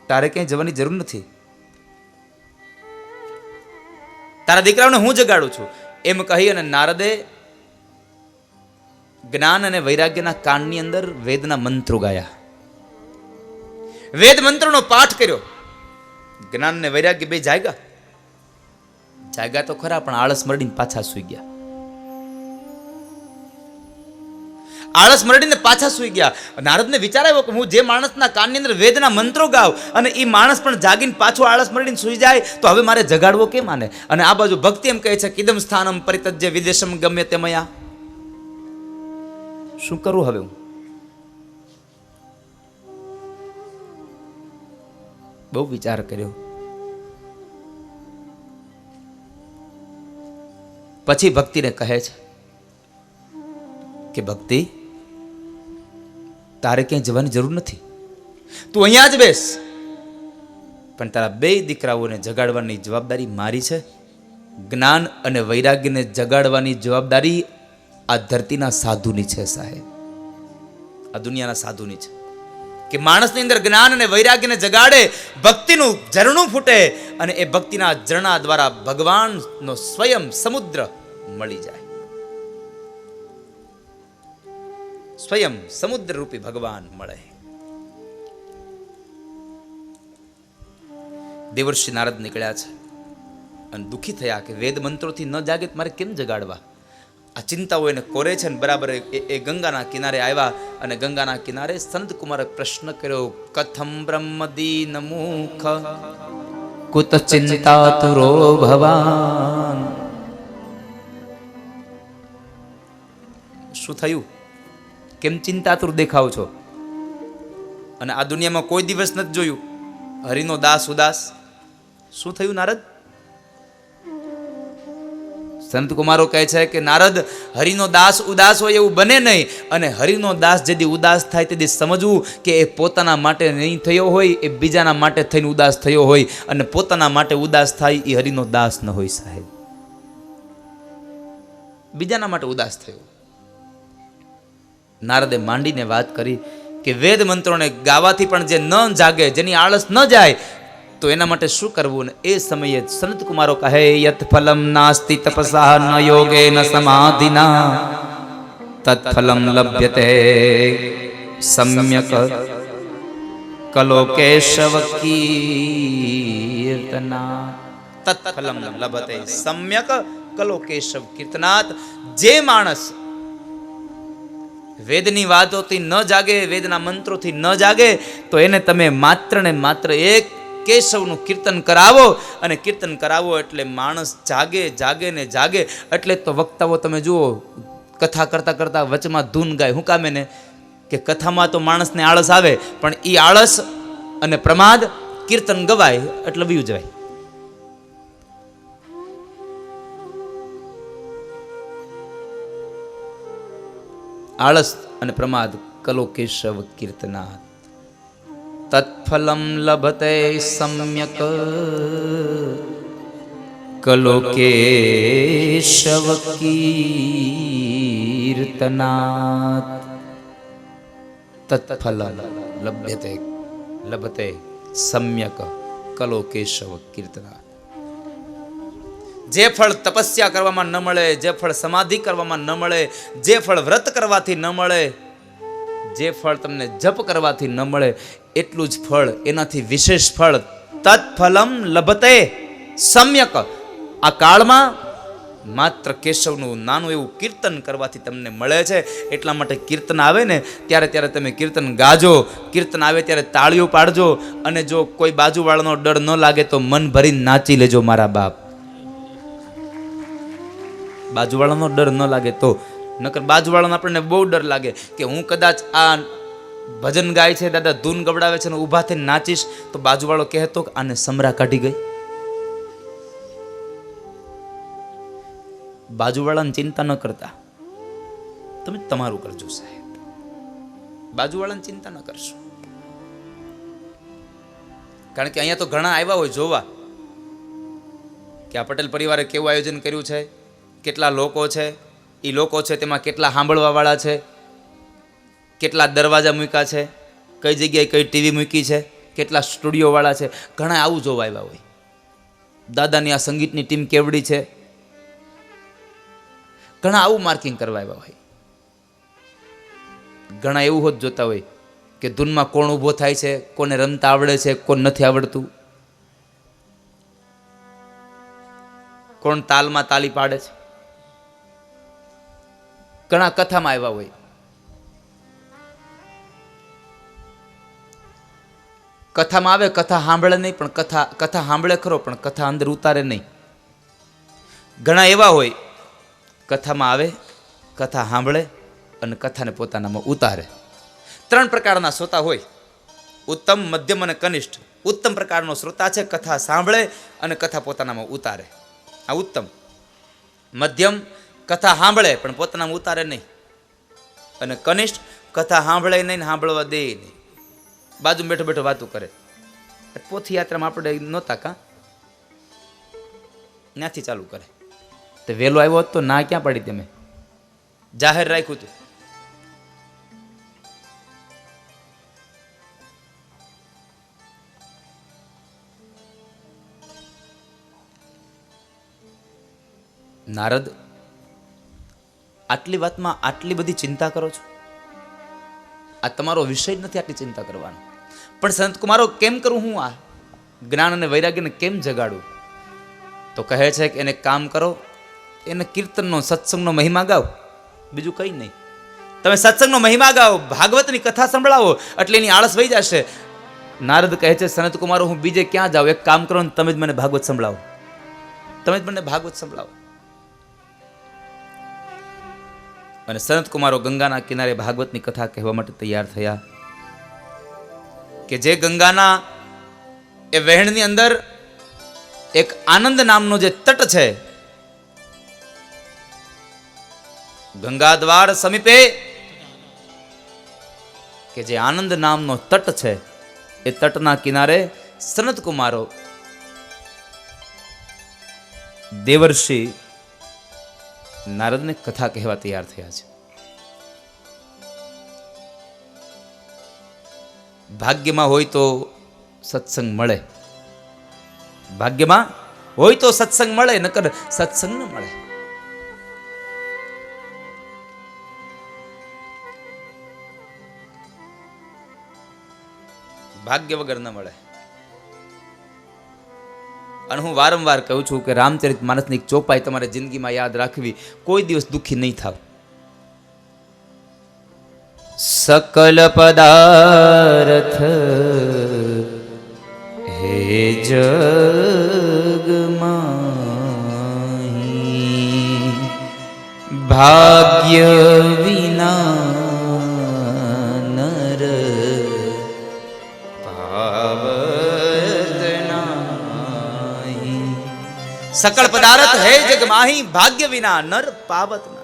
તારે ક્યાંય જવાની જરૂર નથી, તારા દીકરાઓને હું જગાડું છું. એમ કહી અને નારદે જ્ઞાન અને વૈરાગ્યના કાનની અંદર વેદના મંત્રો ગાયા, વેદ મંત્રોનો પાઠ કર્યો. જ્ઞાન અને વૈરાગ્ય બે જાગ્યા તો ખરા, પણ આળસ મરડીને પાછા સૂઈ ગયા. આળસ મરડીને પાછા સૂઈ ગયા. નારદને વિચાર આવ્યો કે હું જે માણસના કાનની અંદર વેદના મંત્રો ગાવ અને એ માણસ પણ જાગીને પાછો આળસ મરડીને સૂઈ જાય તો હવે મારે જગાડવો કેમ આને? અને આ બાજુ ભક્તિ એમ કહે છે કિદમ સ્થાનમ પરિતજ્ય વિદેશમ ગમ્યતે મયા. શું કરું હવે હું? બહુ વિચાર કર્યો. પછી ભક્તિને કહે છે કે ભક્તિ, તારે ક્યાંય જવાની જરૂર નથી, તું અહીંયા જ બેસ. પણ તારા બે દીકરાઓને જગાડવાની જવાબદારી મારી છે. જ્ઞાન અને વૈરાગ્યને જગાડવાની જવાબદારી આ ધરતીના સાધુની છે સાહેબ, આ દુનિયાના સાધુની છે. કે માણસની અંદર જ્ઞાન અને વૈરાગ્યને જગાડે, ભક્તિનું ઝરણું ફૂટે અને એ ભક્તિના ઝરણા દ્વારા ભગવાનનો સ્વયં સમુદ્ર મળી જાય. સ્વયં સમુદ્ર રૂપી ભગવાન મળે. દેવર્ષિ નારદ નીકળ્યા છે અને દુઃખી થયા કે વેદ મંત્રોથી ન જાગે મારે કેમ જગાડવા? આ ચિંતાઓ એને કોરે છે ને બરાબર એ ગંગાના કિનારે આવ્યા અને ગંગાના કિનારે સંત કુમારે પ્રશ્ન કર્યો, કથમ બ્રહ્મ દીન મુખ કુત ચિંતાતુરો ભવાન. શું થયું? કેમ ચિંતાતુર દેખાવ છો? અને આ દુનિયામાં કોઈ દિવસ નથી જોયું હરિનો દાસ ઉદાસ. શું થયું નારદ? સંત કુમારો કહે છે કે નારદ, હરિનો દાસ ઉદાસ હોય એવું બને નહીં. અને હરિનો દાસ જેથી ઉદાસ થાય તેથી સમજવું કે એ પોતાના માટે નહીં થયો હોય, એ બીજાના માટે થઈને ઉદાસ થયો હોય. અને પોતાના માટે ઉદાસ થાય એ હરિનો દાસ ન હોય સાહેબ, બીજાના માટે ઉદાસ થયો. નારદે માંડીને વાત કરી કે વેદ મંત્રોને ગાવાથી પણ જે ન જાગે, જેની આળસ ન જાય, તો એના માટે શું કરવું? એ સમયે સંત કુમારો કહે, યત ફલમ નાસ્તિ તપસા ન યોગે ન સમાધિના તત ફલમ લભ્યતે સમ્યક કલો કેશવ કીર્તના. તત ફલમ લભતે સમ્યક કલો કેશવ કીર્તનાત. જે માણસ વેદની વાતોથી ન જાગે, વેદના મંત્રોથી ન જાગે, તો એને તમે માત્ર ને માત્ર એક કેશવનું કીર્તન કરાવો. અને કીર્તન કરાવો એટલે માણસ જાગે, જાગે ને જાગે. એટલે તો વક્તાઓ તમે જુઓ, કથા કરતા કરતા વચમાં ધૂન ગાય. શું કામે ને કે કથામાં તો માણસને આળસ આવે, પણ એ આળસ અને પ્રમાદ કીર્તન ગવાય એટલે વયું જવાય. આળસ અને પ્રમાદ કલો કેશવ કીર્તનાથ. તત્ફલમ લભતે સમ્યક કલો કેશવ કીર્તનાથ. તત્ફલમ લભ્યતે લભતે સમ્યક કલો કેશવ કીર્તનાથ. જે ફળ તપસ્યા કરવામાં ન મળે, જે ફળ સમાધિ કરવામાં ન મળે, જે ફળ વ્રત કરવાથી ન મળે, જે ફળ તમને જપ કરવાથી ન મળે, એટલું જ ફળ, એનાથી વિશેષ ફળ તત્ફલમ લભતે સમ્યક. આ કાળમાં માત્ર કેશવનું નાનું એવું કીર્તન કરવાથી તમને મળે છે. એટલા માટે કીર્તન આવે ને ત્યારે ત્યારે તમે કીર્તન ગાજો, કીર્તન આવે ત્યારે તાળીઓ પાડજો. અને જો કોઈ બાજુવાળાનો ડર ન લાગે તો મન ભરીને નાચી લેજો મારા બાપ. બાજુવાળાનો ડર ન લાગે તો, નકર બાજુવાળાનો આપણને બહુ ડર લાગે કે હું કદાચ આ ભજન ગાય છે, દાદા ધૂન ગવડાવે છે ને ઊભા થઈને નાચીશ તો બાજુવાળો કહેતો કે આને સમરા કાઢી ગઈ. બાજુવાળાને ચિંતા ન કરતા, તમે તમારું કરજો સાહેબ. બાજુવાળાને ચિંતા ન કરશો. કારણ કે અહીંયા તો ઘણા આવ્યા હોય જોવા કે આ પટેલ પરિવારે કેવું આયોજન કર્યું છે, કેટલા લોકો છે, એ લોકો છે તેમાં કેટલા સાંભળવા વાળા છે, કેટલા દરવાજા મૂક્યા છે, કઈ જગ્યાએ કઈ ટીવી મૂકી છે, કેટલા સ્ટુડિયો વાળા છે. ઘણા આવું જોવા આવ્યા હોય. દાદાની આ સંગીતની ટીમ કેવડી છે, ઘણા આવું માર્કિંગ કરવા આવ્યા હોય. ઘણા એવું હોત જોતા હોય કે ધૂનમાં કોણ ઊભો થાય છે, કોને રમતા આવડે છે, કોણ નથી આવડતું, કોણ તાલમાં તાલી પાડે છે. ઘણા કથામાં આવ્યા હોય. કથામાં આવે, કથા સાંભળે નહીં, પણ કથા સાંભળે ખરો પણ કથા અંદર ઉતારે નહીં. ઘણા એવા હોય કથામાં આવે, કથા સાંભળે અને કથાને પોતાનામાં ઉતારે. 3 પ્રકારના શ્રોતા હોય, ઉત્તમ, મધ્યમ અને કનિષ્ઠ. ઉત્તમ પ્રકારનો શ્રોતા છે, કથા સાંભળે અને કથા પોતાનામાં ઉતારે. આ ઉત્તમ. મધ્યમ, કથા સાંભળે પણ પોતાનામાં ઉતારે નહીં. અને કનિષ્ઠ, કથા સાંભળે નહીં ને સાંભળવા દે નહીં, બાજુ બેઠો બેઠો વાતું કરે. પોથી યાત્રામાં આપણે નહોતા કાં, ત્યાંથી ચાલુ કરે. તો વહેલો આવ્યો હોત તો ના ક્યાં પડી, તમે જાહેર રાખ્યું હતું. નારદ, આટલી વાતમાં આટલી બધી ચિંતા કરો છો? આ તમારો વિષય જ નથી આટલી ચિંતા કરવાનો. પણ સંત કુમારો કેમ કરું હું આ જ્ઞાન અને વૈરાગ્યને કેમ જગાડું? તો કહે છે કે એને કામ કરો, એને કીર્તનનો સત્સંગનો મહિમા ગાઓ, બીજું કંઈ નહીં. તમે સત્સંગનો મહિમા ગાઓ, ભાગવતની કથા સંભળાવો એટલે એની આળસ વહી જશે. નારદ કહે છે સનત કુમારો હું બીજે ક્યાં જાઉં, એક કામ કરો ને તમે જ મને ભાગવત સંભળાવો, તમે જ મને ભાગવત સંભળાવો. અને સનત કુમારો ગંગાના કિનારે ભાગવતની કથા કહેવા માટે તૈયાર થયા. કે જે ગંગાના એ વહેણની અંદર એક આનંદ નામનો જે તટ છે, ગંગા દ્વાર સમીપે કે જે આનંદ નામનો તટ છે, એ તટના કિનારે સનત કુમારો દેવર્ષિ નારદને કથા કહેવા તૈયાર થયા છે. ભાગ્યમાં હોય તો સત્સંગ મળે, ભાગ્યમાં હોય તો સત્સંગ મળે, નકર સત્સંગ ન મળે. ભાગ્ય વગર ન મળે. અને હું વારંવાર કહું છું કે રામચરિત માનસની એક ચોપાઈ તમારે જિંદગીમાં યાદ રાખવી, કોઈ દિવસ દુઃખી નહીં થાવ. સકલ પદાર્થ હે જગમાહી, ભાગ્ય વિના નર સકળ પદાર્થ હે જગમાહી, ભાગ્ય વિના નર પાવત નહીં.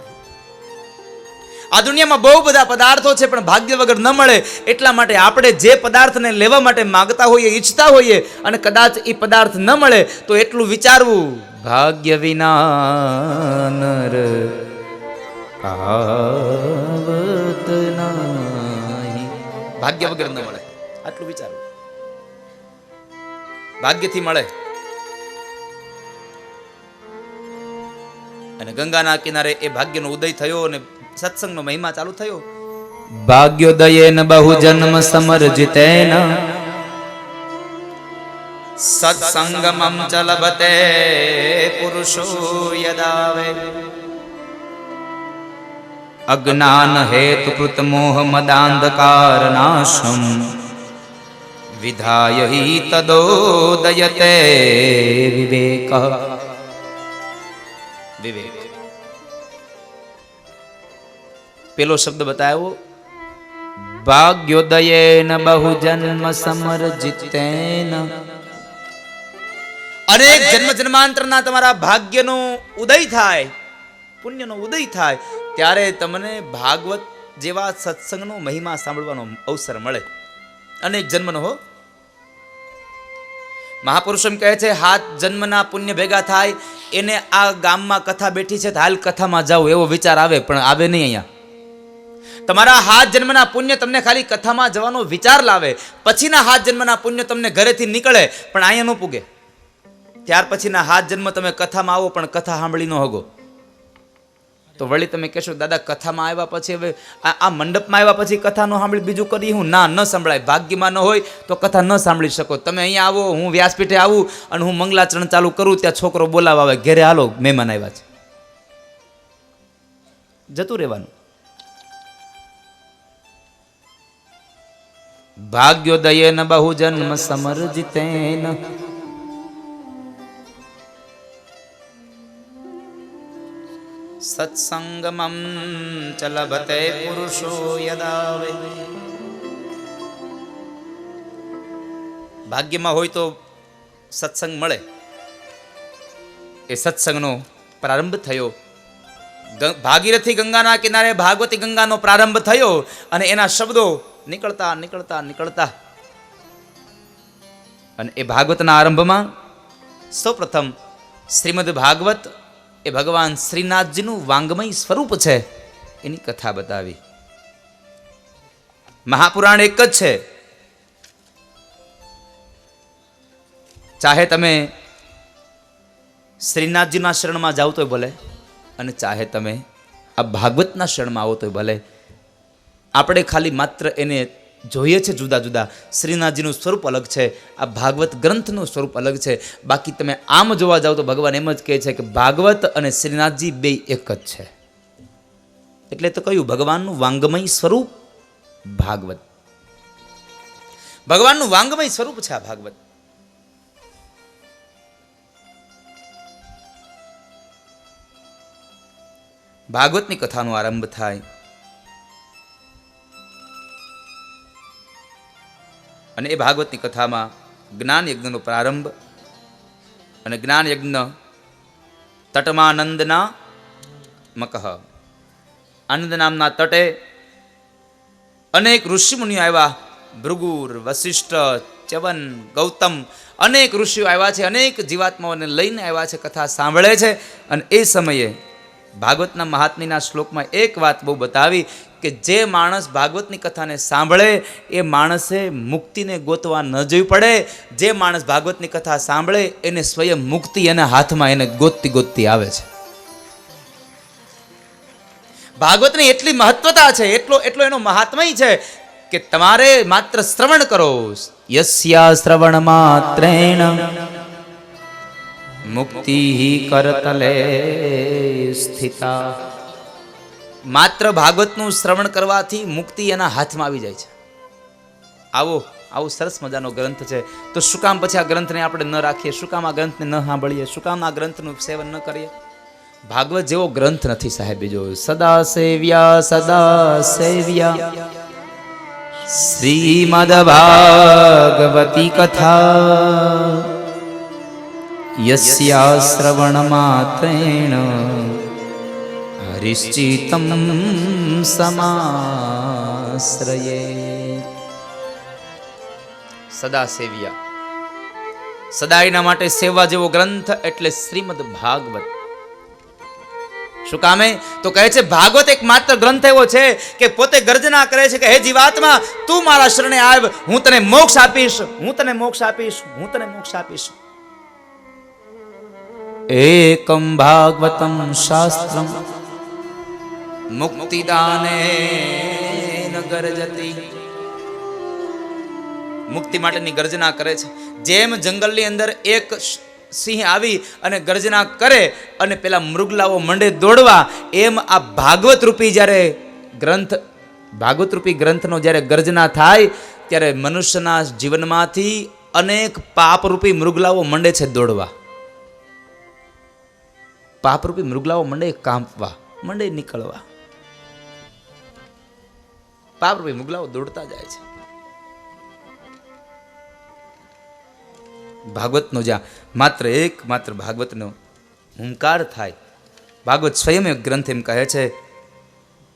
આ દુનિયામાં બહુ બધા પદાર્થો છે પણ ભાગ્ય વગર ન મળે. એટલા માટે આપણે જે પદાર્થને લેવા માટે માંગતા હોઈએ, ઈચ્છતા હોઈએ, અને કદાચ એ પદાર્થ ન મળે તો એટલું વિચારવું, ભાગ્ય વિના નર પાવત નહીં. ભાગ્ય વગર ન મળે, આટલું વિચારવું. ભાગ્યથી મળે. અને ગંગાના કિનારે એ ભાગ્યનો ઉદય થયો અને સત્સંગનો મહિમા ચાલુ થયો. ભાગ્યોદયેન બહુ જન્મ સમર્જિતેન સત્સંગમં ચ લભતે પુરુષો યદાવે અજ્ઞાન હેતુકૃત મોહ મદાંધકાર નાશમ વિધાય હિ તદોદયતે વિવેક. વિવેક પેલો શબ્દ બતાવ્યો, ભાગ્યોદયેન બહુજન્મ સમર્જિતેન. અનેક જન્મ જન્માંતરના તમારા ભાગ્યનો ઉદય થાય, પુણ્યનો ઉદય થાય, ત્યારે તમને ભાગવત જેવા સત્સંગનો મહિમા સાંભળવાનો અવસર મળે. અનેક જન્મનો હો. મહાપુરુષ એમ કહે છે, 7 જન્મના પુણ્ય ભેગા થાય એને આ ગામમાં કથા બેઠી છે તો હાલ કથામાં જાવ એવો વિચાર આવે, પણ આવે નહીં. અહીંયા તમારા 7 જન્મના પુણ્ય તમને ખાલી કથામાં જવાનો વિચાર લાવે, પછીના 7 જન્મના પુણ્ય તમને ઘરેથી નીકળે પણ અહીંયા ન પૂગે. ત્યાર પછીના 7 જન્મ તમે કથામાં આવો પણ કથા સાંભળી ન હોગો તો વળી તમે કહેશો, દાદા કથામાં આવ્યા પછી હવે આ મંડપમાં આવ્યા પછી કથા ન સાંભળી બીજું કરી હું? ના, ન સંભળાય. ભાગ્યમાં ન હોય તો કથા ન સાંભળી શકો. તમે અહીંયા આવો, હું વ્યાસપીઠે આવું અને હું મંગલાચરણ ચાલુ કરું, ત્યાં છોકરો બોલાવા આવે, ઘેરે હાલો મહેમાન આવ્યા છે, જતું રહેવાનું. ભાગ્યોદયેન બહુજન્મ સમર્જિતેન. સત્સંગમં ચ લભતે પુરુષો યદાવે. ભાગ્યમાં હોય તો સત્સંગ મળે. એ સત્સંગનો પ્રારંભ થયો. ભાગીરથી ગંગાના કિનારે ભાગવતી ગંગાનો પ્રારંભ થયો અને એના શબ્દો નીકળતા નીકળતા નીકળતા અને એ ભાગવતના આરંભમાં સૌપ્રથમ શ્રીમદ ભાગવત એ ભગવાન શ્રીનાથજીનું વાંગમય સ્વરૂપ છે એની કથા બતાવી. મહાપુરાણ એક જ છે. ચાહે તમે શ્રીનાથજીના શરણમાં જાઓ તોય ભલે, અને ચાહે તમે આ ભાગવતના શરણમાં આવો તોય ભલે. આપણે ખાલી માત્ર એને જોઈએ છે જુદા જુદા. શ્રીનાથજીનું સ્વરૂપ અલગ છે, આ ભાગવત ગ્રંથનું સ્વરૂપ અલગ છે. બાકી તમે આમ જોવા જાઓ તો ભગવાન એમ જ કહે છે કે ભાગવત અને શ્રીનાથજી બે એક જ છે. એટલે તો કહ્યું ભગવાનનું વાંગમય સ્વરૂપ ભાગવત. ભગવાનનું વાંગમય સ્વરૂપ છે આ ભાગવત. ભાગવતની કથાનો આરંભ થાય અને એ ભાગવતની કથામાં જ્ઞાન યજ્ઞનો પ્રારંભ. અને જ્ઞાન યજ્ઞ તટમાનંદના મકહ, આનંદ નામના તટે અનેક ઋષિમુનિઓ આવ્યા. ભૃગુર, વશિષ્ઠ, ચ્યવન, ગૌતમ, અનેક ઋષિઓ આવ્યા છે, અનેક જીવાત્માઓને લઈને આવ્યા છે, કથા સાંભળે છે. અને એ સમયે ભાગવતના મહાત્મ્યના શ્લોકમાં એક વાત બહુ બતાવી કે જે માણસ ભાગવતની કથાને સાંભળે એ માણસે મુક્તિને ગોતવા ન જવી પડે. જે માણસ ભાગવતની કથા સાંભળે એને સ્વયં મુક્તિ એના હાથમાં એને ગોતતી ગોતતી આવે છે. ભાગવતની એટલી મહત્વતા છે, એટલો એનો મહાત્મય છે કે તમારે માત્ર શ્રવણ કરો. યસ્યા શ્રવણ માત્રેણ મુક્તિ કરતલે સ્થિતા. માત્ર ભાગવતનું શ્રવણ કરવાથી મુક્તિ એના હાથમાં આવી જાય છે. આવો સરસ મજાનો ગ્રંથ છે. તો શું કામ પછી આ ગ્રંથને આપણે ન રાખીએ? શું કામ આ ગ્રંથને ન સાંભળીએ? શું કામ આ ગ્રંથનું સેવન ન કરીએ? ભાગવત જેવો ગ્રંથ નથી સાહેબ બીજો. સદા સેવ્યા શ્રીમદ ભાગવતી કથા યસ્યા શ્રવણ માત્રેણ હરિશ્ચિતમ સમાશ્રયે. સદા સેવ્યા, સદાયના માટે સેવા જેવો ગ્રંથ એટલે શ્રીમદ ભાગવત. શું કામે? તો કહે છે ભાગવત એક માત્ર ગ્રંથ એવો છે કે પોતે ગર્જના કરે છે કે હે જીવાત્મા, તું મારા શરણે આવ, હું તને મોક્ષ આપીશ, હું તને મોક્ષ આપીશ, હું તને મોક્ષ આપીશ. એકમ ભાગવતમ શાસ્ત્રમ મુક્તિદાને ગરજતી. મુક્તિ માટેની ગર્જના કરે છે. જેમ જંગલની અંદર એક સિંહ આવી અને ગર્જના કરે અને પેલા મૃગલાઓ મંડે દોડવા, એમ આ ભાગવત રૂપી જ્યારે ગ્રંથ, ભાગવત રૂપી ગ્રંથનો જ્યારે ગર્જના થાય ત્યારે મનુષ્યના જીવનમાંથી અનેક પાપરૂપી મૃગલાઓ મંડે છે દોડવા. પાપરૂપી મૃગલાઓ મંડે કાંપવા, મંડે નીકળવા. પાપરૂપી મૃગલાઓ દોડતા જાય છે. ભાગવતનો જ્યાં માત્ર ભાગવતનો હુંકાર થાય, ભાગવત સ્વયં ગ્રંથ એમ કહે છે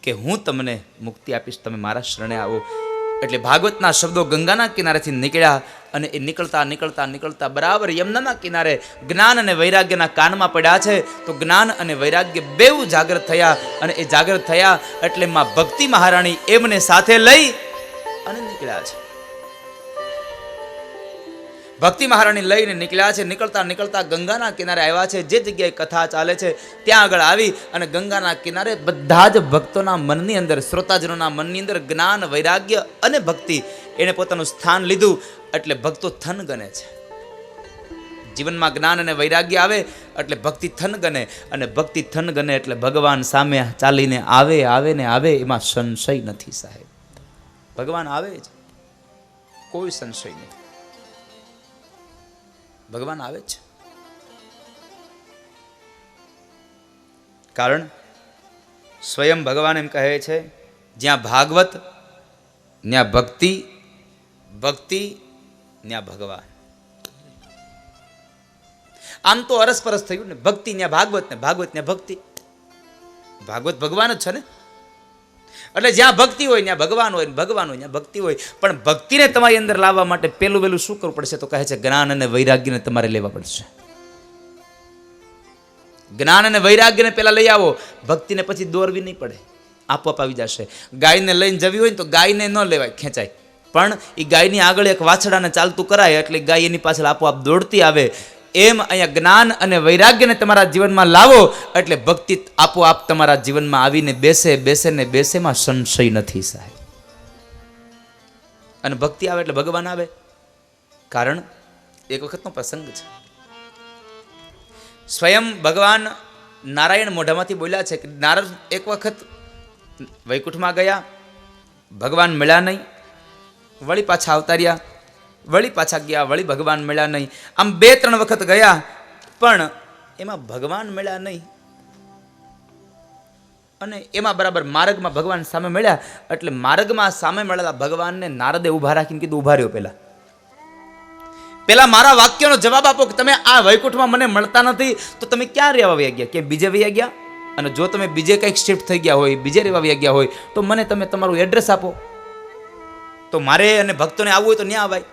કે હું તમને મુક્તિ આપીશ, તમે મારા શરણે આવો. એટલે ભાગવતના શબ્દો ગંગાના કિનારેથી નીકળ્યા અને એ નીકળતા બરાબર યમુનાના કિનારે જ્ઞાન અને વૈરાગ્યના કાનમાં પડ્યા છે. તો જ્ઞાન અને વૈરાગ્ય બેઉ જાગૃત થયા અને એ જાગૃત થયા એટલે માં ભક્તિ મહારાણી એમને સાથે લઈ અને નીકળ્યા છે. ભક્તિ મહારાણી લઈને નીકળ્યા છે. નીકળતા ગંગાના કિનારે આવ્યા છે. જે જગ્યાએ કથા ચાલે છે ત્યાં આગળ આવી અને ગંગાના કિનારે બધા જ ભક્તોના મનની અંદર, શ્રોતાજનોના મનની અંદર જ્ઞાન, વૈરાગ્ય અને ભક્તિ એને પોતાનું સ્થાન લીધું. એટલે ભક્તો થન ગણે છે. જીવનમાં જ્ઞાન અને વૈરાગ્ય આવે એટલે ભક્તિ થન ગણે, અને ભક્તિ થન ગણે એટલે ભગવાન સામે ચાલીને આવે એમાં સંશય નથી સાહેબ. ભગવાન આવે જ, કોઈ સંશય નહીં. ભગવાન આવે છે. કારણ સ્વયં ભગવાન એમ કહે છે, જ્યાં ભાગવત ત્યાં ભક્તિ, ભક્તિ ત્યાં ભગવાન. આમ તો અરસપરસ થયું ને, ભક્તિ ત્યાં ભાગવત ને ભાગવત ત્યાં ભક્તિ. ભાગવત ભગવાન જ છે ને, એટલે જ્યાં ભક્તિ હોય ત્યાં ભગવાન હોય, ભગવાન હોય ત્યાં ભક્તિ હોય. પણ ભક્તિને તમારી અંદર લાવવા માટે પહેલું શું કરવું પડશે? તો કહે છે જ્ઞાન અને વૈરાગ્યને તમારે લેવા પડશે. જ્ઞાન અને વૈરાગ્યને પહેલા લઈ આવો, ભક્તિને પછી દોરવી નહીં પડે, આપોઆપ આવી જશે. ગાયને લઈને જવી હોય ને તો ગાયને ન લેવાય, ખેંચાય. પણ એ ગાયની આગળ એક વાછડાને ચાલતું કરાય એટલે ગાય એની પાછળ આપોઆપ દોડતી આવે. એમ અહીંયા જ્ઞાન અને વૈરાગ્યને તમારા જીવનમાં લાવો એટલે ભક્તિ આપોઆપ તમારા જીવનમાં આવીને બેસેમાં સંશય નથી સાહેબ. અને ભક્તિ આવે એટલે ભગવાન આવે. કારણ એક વખતનો પ્રસંગ છે. સ્વયં ભગવાન નારાયણ મોઢામાંથી બોલ્યા છે કે નારદ એક વખત વૈકુંઠમાં ગયા, ભગવાન મળ્યા નહીં, વળી પાછા આવતા રહ્યા, વળી પાછા ગયા, વળી ભગવાન મળ્યા નહીં. આમ 2-3 વખત ગયા પણ એમાં ભગવાન મળ્યા નહીં. અને એમાં બરાબર માર્ગમાં ભગવાન સામે મળ્યા એટલે માર્ગમાં સામે મળેલા ભગવાનને નારદે ઊભા રાખીને કીધું, ઊભા રહ્યો, પેલા મારા વાક્યનો જવાબ આપો કે તમે આ વૈકુંઠમાં મને મળતા નથી તો તમે ક્યાં રહેવા વયા ગયા? કે બીજે વયા ગયા? અને જો તમે બીજે કંઈક શિફ્ટ થઈ ગયા હોય, બીજે રહેવા વયા ગયા હોય તો મને તમે તમારું એડ્રેસ આપો, તો મારે અને ભક્તોને આવવું હોય તો ન્યા આવાય.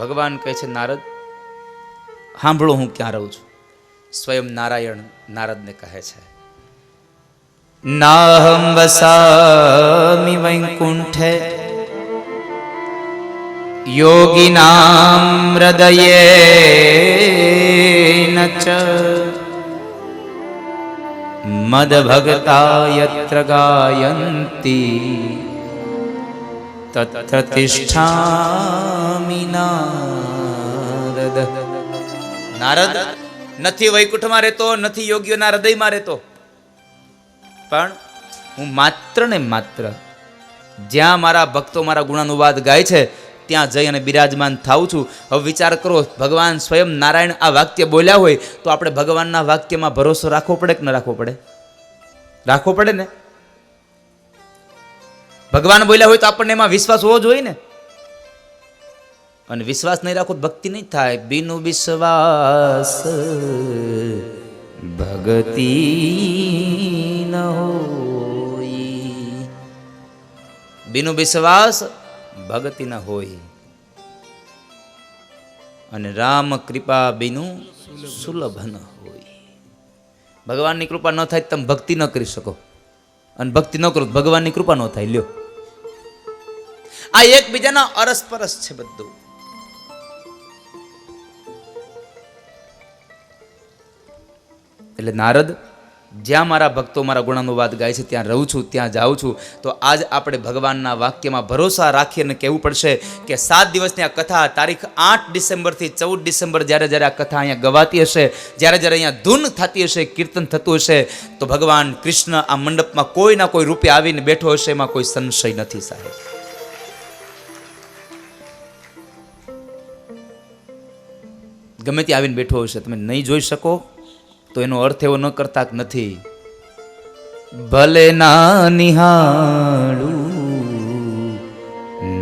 ભગવાન કહે છે નારદ સાંભળો હું ક્યાં રહું છું. સ્વયં નારાયણ નારદને કહે છે, નાહમ વસામિ વૈકુંઠે યોગિનામ હૃદયેન ચ મદભગતા યત્ર ગાયંતી તત્ર તિષ્ઠામિ નારદ. નારદ નથી વૈકુંઠમાં રહેતો, નથી યોગીઓના હૃદયમાં રહેતો, પણ હું માત્ર ને માત્ર જ્યાં મારા ભક્તો મારા ગુણાનુવાદ ગાય છે ત્યાં જઈ અને બિરાજમાન થાઉં છું. હવે વિચાર કરો, ભગવાન સ્વયં નારાયણ આ વાક્ય બોલ્યા હોય તો આપણે ભગવાનના વાક્યમાં ભરોસો રાખવો પડે કે ન રાખવો પડે? રાખવો પડે ને. ભગવાન બોલ્યા હોય તો આપણને એમાં વિશ્વાસ હોવો જોઈએ ને. અને વિશ્વાસ નહીં રાખો તો ભક્તિ નહીં થાય. બિનુ વિશ્વાસ ભક્તિ ન હોય, બિનુ વિશ્વાસ ભક્તિ ન હોય. અને રામ કૃપા બિનુ સુલભ ન હોય. ભગવાનની કૃપા ન થાય તમે ભક્તિ ન કરી શકો, અને ભક્તિ ન કરો ભગવાનની કૃપા ન થાય. લ્યો, આ એકબીજાના અરસપરસ છે બધું. એટલે નારદ જ્યાં મારા ભક્તો મારા ગુણાનુવાદ ગાય છે ત્યાં રહું છું, ત્યાં જાઉં છું. તો આજ આપણે ભગવાનના વાક્યમાં ભરોસા રાખીને કહેવું પડશે કે 7 દિવસની આ કથા તારીખ 8 ડિસેમ્બરથી 14 ડિસેમ્બર જ્યારે જ્યારે આ કથા અહીંયા ગવાતી હશે, જ્યારે જ્યારે અહીંયા ધૂન થતી હશે, કીર્તન થતું હશે, તો ભગવાન કૃષ્ણ આ મંડપમાં કોઈના કોઈ રૂપે આવીને બેઠો હશે, એમાં કોઈ સંશય નથી સાહેબ. ગમે ત્યાં આવીને બેઠો હશે, તમે નહીં જોઈ શકો તો એનો અર્થ એવો ન કરતા નથી. ભલે ના નિહાળું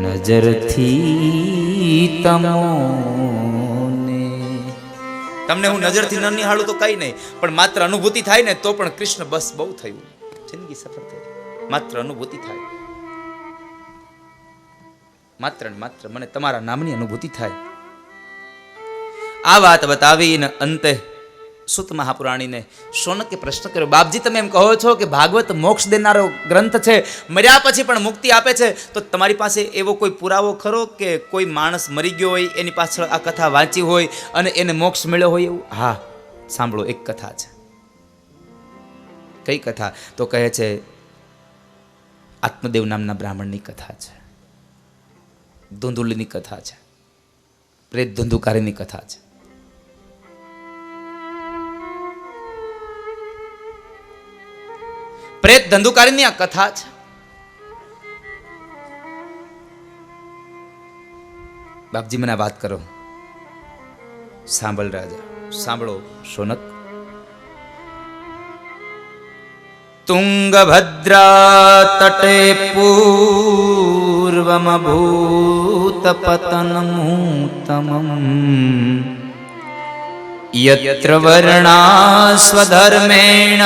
નજરથી તમોને, તમને હું નજરથી ન નિહાળું તો કઈ નહીં, પણ માત્ર અનુભૂતિ થાય ને તો પણ કૃષ્ણ બસ બહુ થયું, જિંદગી સફળ થઈ. માત્ર અનુભૂતિ થાય, માત્ર ને માત્ર મને તમારા નામની અનુભૂતિ થાય. આ વાત બતાવીને અંતે સુત મહાપુરાણીને શૌનકે પ્રશ્ન કર્યો, બાપજી તમે એમ કહો છો કે ભાગવત મોક્ષ દેનારો ગ્રંથ છે, મર્યા પછી પણ મુક્તિ આપે છે, તો તમારી પાસે એવો કોઈ પુરાવો ખરો કે કોઈ માણસ મરી ગયો હોય, એની પાછળ આ કથા વાંચી હોય અને એને મોક્ષ મળ્યો હોય એવું? હા, સાંભળો, એક કથા છે. કઈ કથા? તો કહે છે આત્મદેવ નામના બ્રાહ્મણની કથા છે, ધુંધુલીની કથા છે, પ્રેત ધુંધુકારીની કથા છે. પ્રેત ધંધુકારીની આ કથા છે. બાપજી મને વાત કરો. સાંભળ રાજા, સાંભળો શૌનક. તુંગભદ્રા તટે પૂર્વમ ભૂત પતનમૂતમં યત્ર વર્ણા સ્વધર્મેણ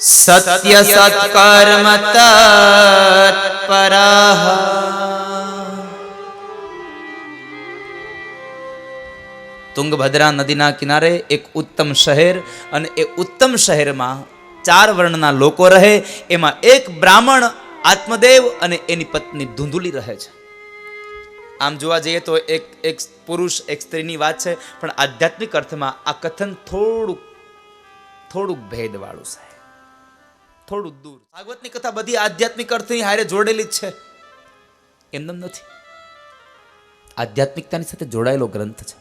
સત્ય સત્કર્મ તત્પરાઃ. તુંગભદ્રા નદીના કિનારે એક ઉત્તમ શહેર, અને એ ઉત્તમ શહેરમાં 4 વર્ણના લોકો રહે. એમાં એક બ્રાહ્મણ આત્મદેવ અને એની પત્ની ધુંધુલી રહે છે. આમ જોવા જઈએ તો એક પુરુષ એક સ્ત્રીની વાત છે, પણ આધ્યાત્મિક અર્થમાં આ કથન થોડુંક ભેદવાળું છે, થોડુંક દૂર. ભાગવતની કથા બધી આધ્યાત્મિક અર્થની હારે જોડેલી જ છે, એમનેમ નથી. આધ્યાત્મિકતાની સાથે જોડાયેલો ગ્રંથ છે.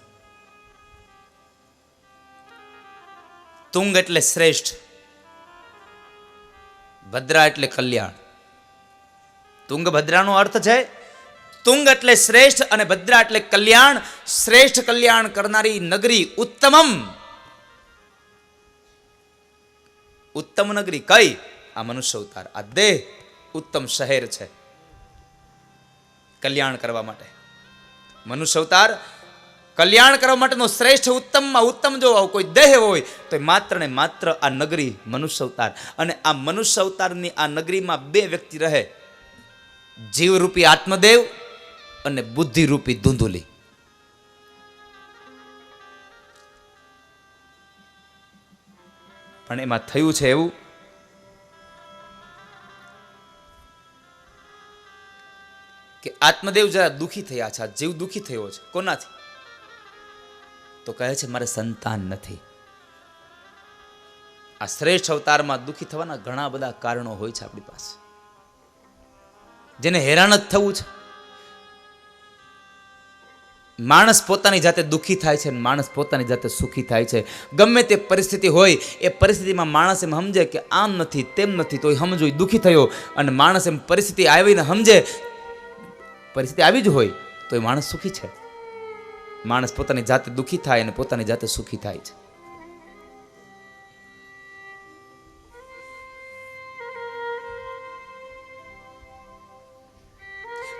તુંગ એટલે શ્રેષ્ઠ, ભદ્રા એટલે કલ્યાણ. તુંગભદ્રાનો અર્થ છે તુંગ એટલે શ્રેષ્ઠ અને ભદ્રા એટલે કલ્યાણ. શ્રેષ્ઠ કલ્યાણ કરનારી નગરી ઉત્તમમ. ઉત્તમ નગરી કઈ? આ મનુષ્ય અવતાર, આ દેહ ઉત્તમ શહેર છે કલ્યાણ કરવા માટે. મનુષ્ય અવતાર કલ્યાણ કરવા માટેનો શ્રેષ્ઠ ઉત્તમમાં ઉત્તમ જો કોઈ દેહ હોય તો માત્ર ને માત્ર આ નગરી મનુષ્ય અવતાર. અને આ મનુષ્ય અવતારની આ નગરીમાં 2 વ્યક્તિ રહે, જીવરૂપી આત્મદેવ અને બુદ્ધિરૂપી ધુંધુલી. પણ એમાં થયું છે એવું કે આત્મદેવ જરા દુઃખી થયા છે, જીવ દુઃખી થયો છે. કોનાથી? તો કહે છે મારે સંતાન નથી. આ શ્રેષ્ઠ અવતારમાં દુઃખી થવાના ઘણા બધા કારણો હોય છે આપણી પાસે, જેને હેરાન જ થવું છે. માણસ પોતાની જાતે દુઃખી થાય છે, માણસ પોતાની જાતે સુખી થાય છે. ગમે તે પરિસ્થિતિ હોય, એ પરિસ્થિતિમાં માણસ એમ સમજે કે આમ નથી તેમ નથી, તો એ સમજો દુઃખી થયો. અને માણસ એમ પરિસ્થિતિ આવીને સમજે, પરિસ્થિતિ આવી જ હોય તો એ માણસ સુખી છે. માણસ પોતાની જાતે દુઃખી થાય અને પોતાની જાતે સુખી થાય છે.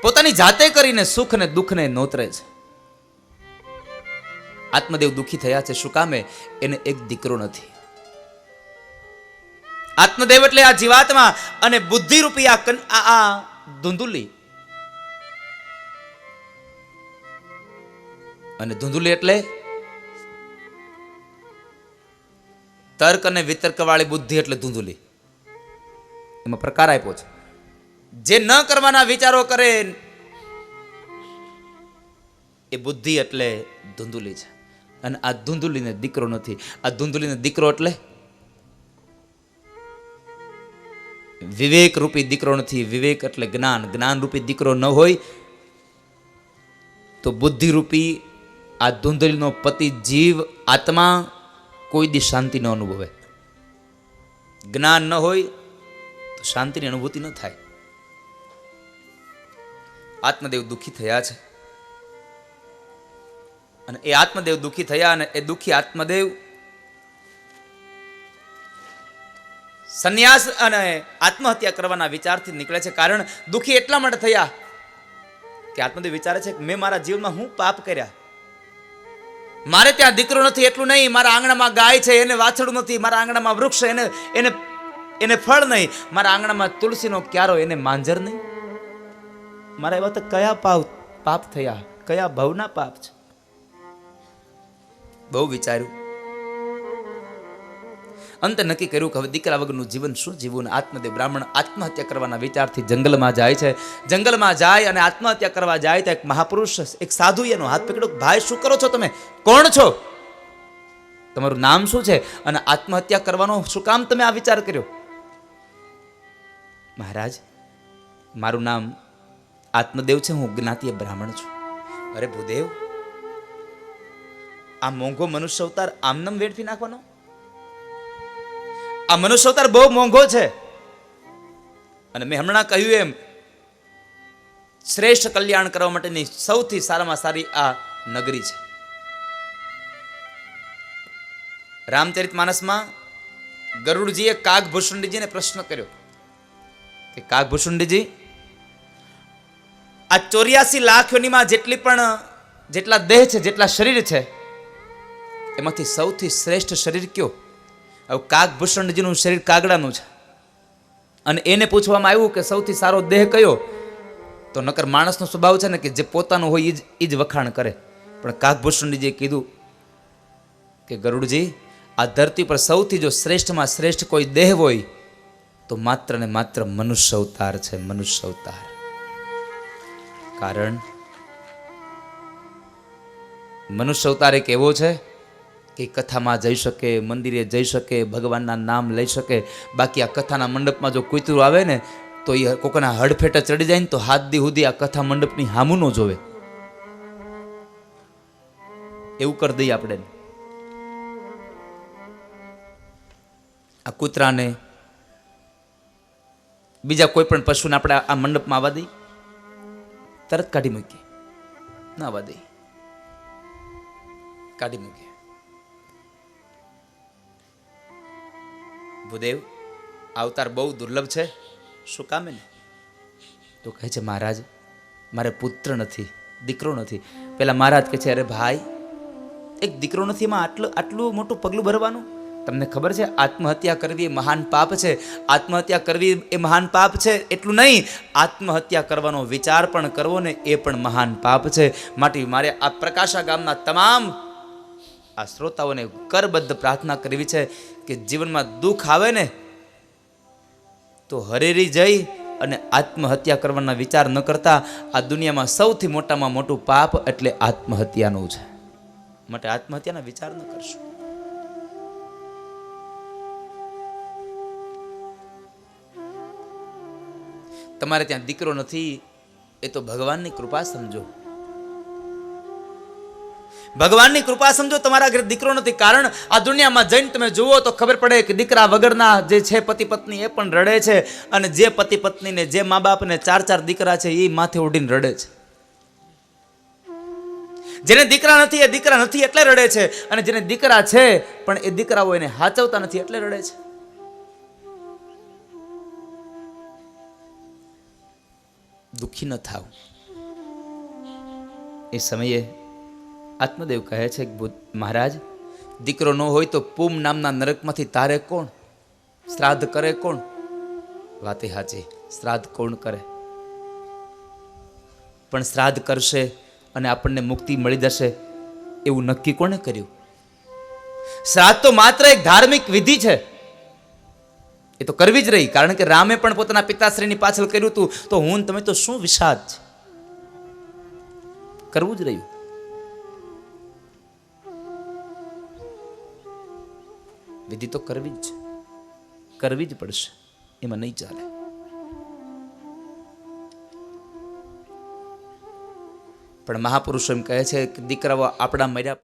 પોતાની જાતે કરીને સુખ ને દુઃખને નોતરે છે. આત્મદેવ દુઃખી થયા છે. શું કામે? એને એક દીકરો નથી. આત્મદેવ એટલે આ જીવાત્મા અને બુદ્ધિ રૂપી આ ધુંધુલી. અને ધુંધુલી એટલે તર્ક અને વિતર્ક વાળી બુદ્ધિ એટલે ધુંધુલી. એમાં પ્રકાર આપ્યો છે. જે ન કરવાના વિચારો કરે એ બુદ્ધિ એટલે ધુંધુલી છે. અને આ ધુંધુલીને દીકરો નથી. આ ધુંધુલીને દીકરો એટલે વિવેક રૂપી દીકરો નથી. વિવેક એટલે જ્ઞાન. જ્ઞાન રૂપી દીકરો ન હોય તો બુદ્ધિ રૂપી આ ધૂંધળીનો પતિ જીવ આત્મા કોઈ દી શાંતિ ન અનુભવે. જ્ઞાન ન હોય તો શાંતિની અનુભૂતિ ન થાય. આત્મદેવ દુઃખી થયા છે અને એ આત્મદેવ દુઃખી થયા અને એ દુઃખી આત્મદેવ સંન્યાસ અને આત્મહત્યા કરવાના વિચારથી નીકળે છે. કારણ દુઃખી એટલા માટે થયા કે આત્મદેવ વિચારે છે કે મેં મારા જીવનમાં હું પાપ કર્યા. મારે ત્યાં દીકરો નથી એટલું નહીં, મારા આંગણામાં ગાય છે એને વાછડું નથી, મારા આંગણામાં વૃક્ષ એને એને એને ફળ નહીં, મારા આંગણામાં તુલસીનો ક્યારો એને માંજર નહીં. મારા એવા તો કયા પાપ થયા, કયા ભવના પાપ છે. બહુ વિચાર્યું, અંતે નક્કી કર્યું કે હવે દીકરા વગરનું જીવન શું જીવવું. આત્મદેવ બ્રાહ્મણ આત્મહત્યા કરવાના વિચારથી જંગલમાં જાય છે. જંગલમાં જાય અને આત્મહત્યા કરવા જાય તો એક મહાપુરુષ, એક સાધુ એનો હાથ પકડ્યો. ભાઈ શું કરો છો તમે? કોણ છો? તમારું નામ શું છે? અને આત્મહત્યા કરવાનો શું કામ તમે આ વિચાર કર્યો? મહારાજ, મારું નામ આત્મદેવ છે, હું જ્ઞાતીય બ્રાહ્મણ છું. અરે ભૂદેવ, આ મોંઘો મનુષ્ય અવતાર આમનામ વેડફી નાખવાનો? આ મનુષ્ય અવતાર બહુ મોંઘો છે. અને મેં હમણાં કહ્યું એમ શ્રેષ્ઠ કલ્યાણ કરવા માટેની સૌથી સારામાં સારી આ નગરી છે. રામચરિતમાનસમાં ગરુડજીએ કાગભૂષુંડીજીને પ્રશ્ન કર્યો કે કાગભૂષુંડીજી, આ 84 લાખ યોનિમાં જેટલા દેહ છે, જેટલા શરીર છે, એમાંથી સૌથી શ્રેષ્ઠ શરીર કયો? હવે કાગભૂષણજીનું શરીર કાગડાનું છે અને એને પૂછવામાં આવ્યું કે સૌથી સારો દેહ કયો? તો નકર માણસનો સ્વભાવ છે ને કે જે પોતાનું હોય એ જ વખાણ કરે. પણ કાગભૂષણજીએ કીધું કે ગરુડજી, આ ધરતી પર સૌથી જો શ્રેષ્ઠમાં શ્રેષ્ઠ કોઈ દેહ હોય તો માત્ર ને માત્ર મનુષ્ય અવતાર છે. મનુષ્ય અવતાર. કારણ મનુષ્ય અવતાર એક એવો છે કે કથામાં જઈ શકે, મંદિરે જઈ શકે, ભગવાનના નામ લઈ શકે. બાકી આ કથાના મંડપમાં જો કૂતરું આવે ને તો એ કોકના હડફેટે ચડી જાય ને તો હાથ દી સુધી આ કથા મંડપની હામું ન જોવે. એવું કરી દઈએ આપણે. આ કૂતરાને, બીજા કોઈ પણ પશુને આપણે આ મંડપમાં આવવા દઈએ? તરત કાઢી મૂકીએ. ના આવવા દઈએ, કાઢી મૂકીએ. ભૂદેવ, અવતાર બહુ દુર્લભ છે. શું કામે ને? તો કહે છે, મહારાજ, મારે પુત્ર નથી, દીકરો નથી. પેલા મહારાજ કહે છે, અરે ભાઈ, એક દીકરો નથી, એમાં આટલું મોટું પગલું ભરવાનું? તમને ખબર છે આત્મહત્યા કરવી એ મહાન પાપ છે. આત્મહત્યા કરવી એ મહાન પાપ છે. એટલું નહીં, આત્મહત્યા કરવાનો વિચાર પણ કરવો ને એ પણ મહાન પાપ છે. માટે મારે આ પ્રકાશા ગામના તમામ આ શ્રોતાઓને કરબદ્ધ પ્રાર્થના કરવી છે કે જીવનમાં દુઃખ આવે ને તો હરેરી જઈ અને આત્મહત્યા કરવાના વિચાર ન કરતા. આ દુનિયામાં સૌથી મોટામાં મોટું પાપ એટલે આત્મહત્યાનું છે. માટે આત્મહત્યાના વિચાર ન કરશો. તમારે ત્યાં દીકરો નથી એ તો ભગવાનની કૃપા સમજો. ભગવાનની કૃપા સમજો. તમારા ઘરે દીકરો નથી, કારણ આ દુનિયામાં જઈને તમે જુઓ તો ખબર પડે કે દીકરા વગરના જે છે પતિ પત્ની એ પણ રડે છે. અને જે પતિ પત્નીને, જે મા બાપને 4 દીકરા છે એ માથે ઉડીને રડે છે. જેને દીકરા નથી એ દીકરા નથી એટલે રડે છે. અને જેને દીકરા છે પણ એ દીકરાઓ એને હાચવતા નથી એટલે રડે છે. દુઃખી ન થાવ. એ સમયે આત્મદેવ કહે છે કે મહારાજ, દીકરો ન હોય તો પૂમ નામના નરકમાંથી તારે કોણ? શ્રાદ્ધ કરે કોણ? વાતે હાચી, શ્રાદ્ધ કોણ કરે? પણ શ્રાદ્ધ કરશે અને આપણને મુક્તિ મળી જશે એવું નક્કી કોણે કર્યું? શ્રાદ્ધ તો માત્ર એક ધાર્મિક વિધિ છે. એ તો કરવી જ રહી, કારણ કે રામે પણ પોતાના પિતાશ્રીની પાછળ કર્યું હતું. તો હું તમે તો શું વિષાદ છે? કરવું જ રહ્યું. વિધિ તો કરવી જ પડશે. એમાં નહીં ચાલે. પણ મહાપુરુષો એમ કહે છે કે દીકરાઓ આપણા મર્યા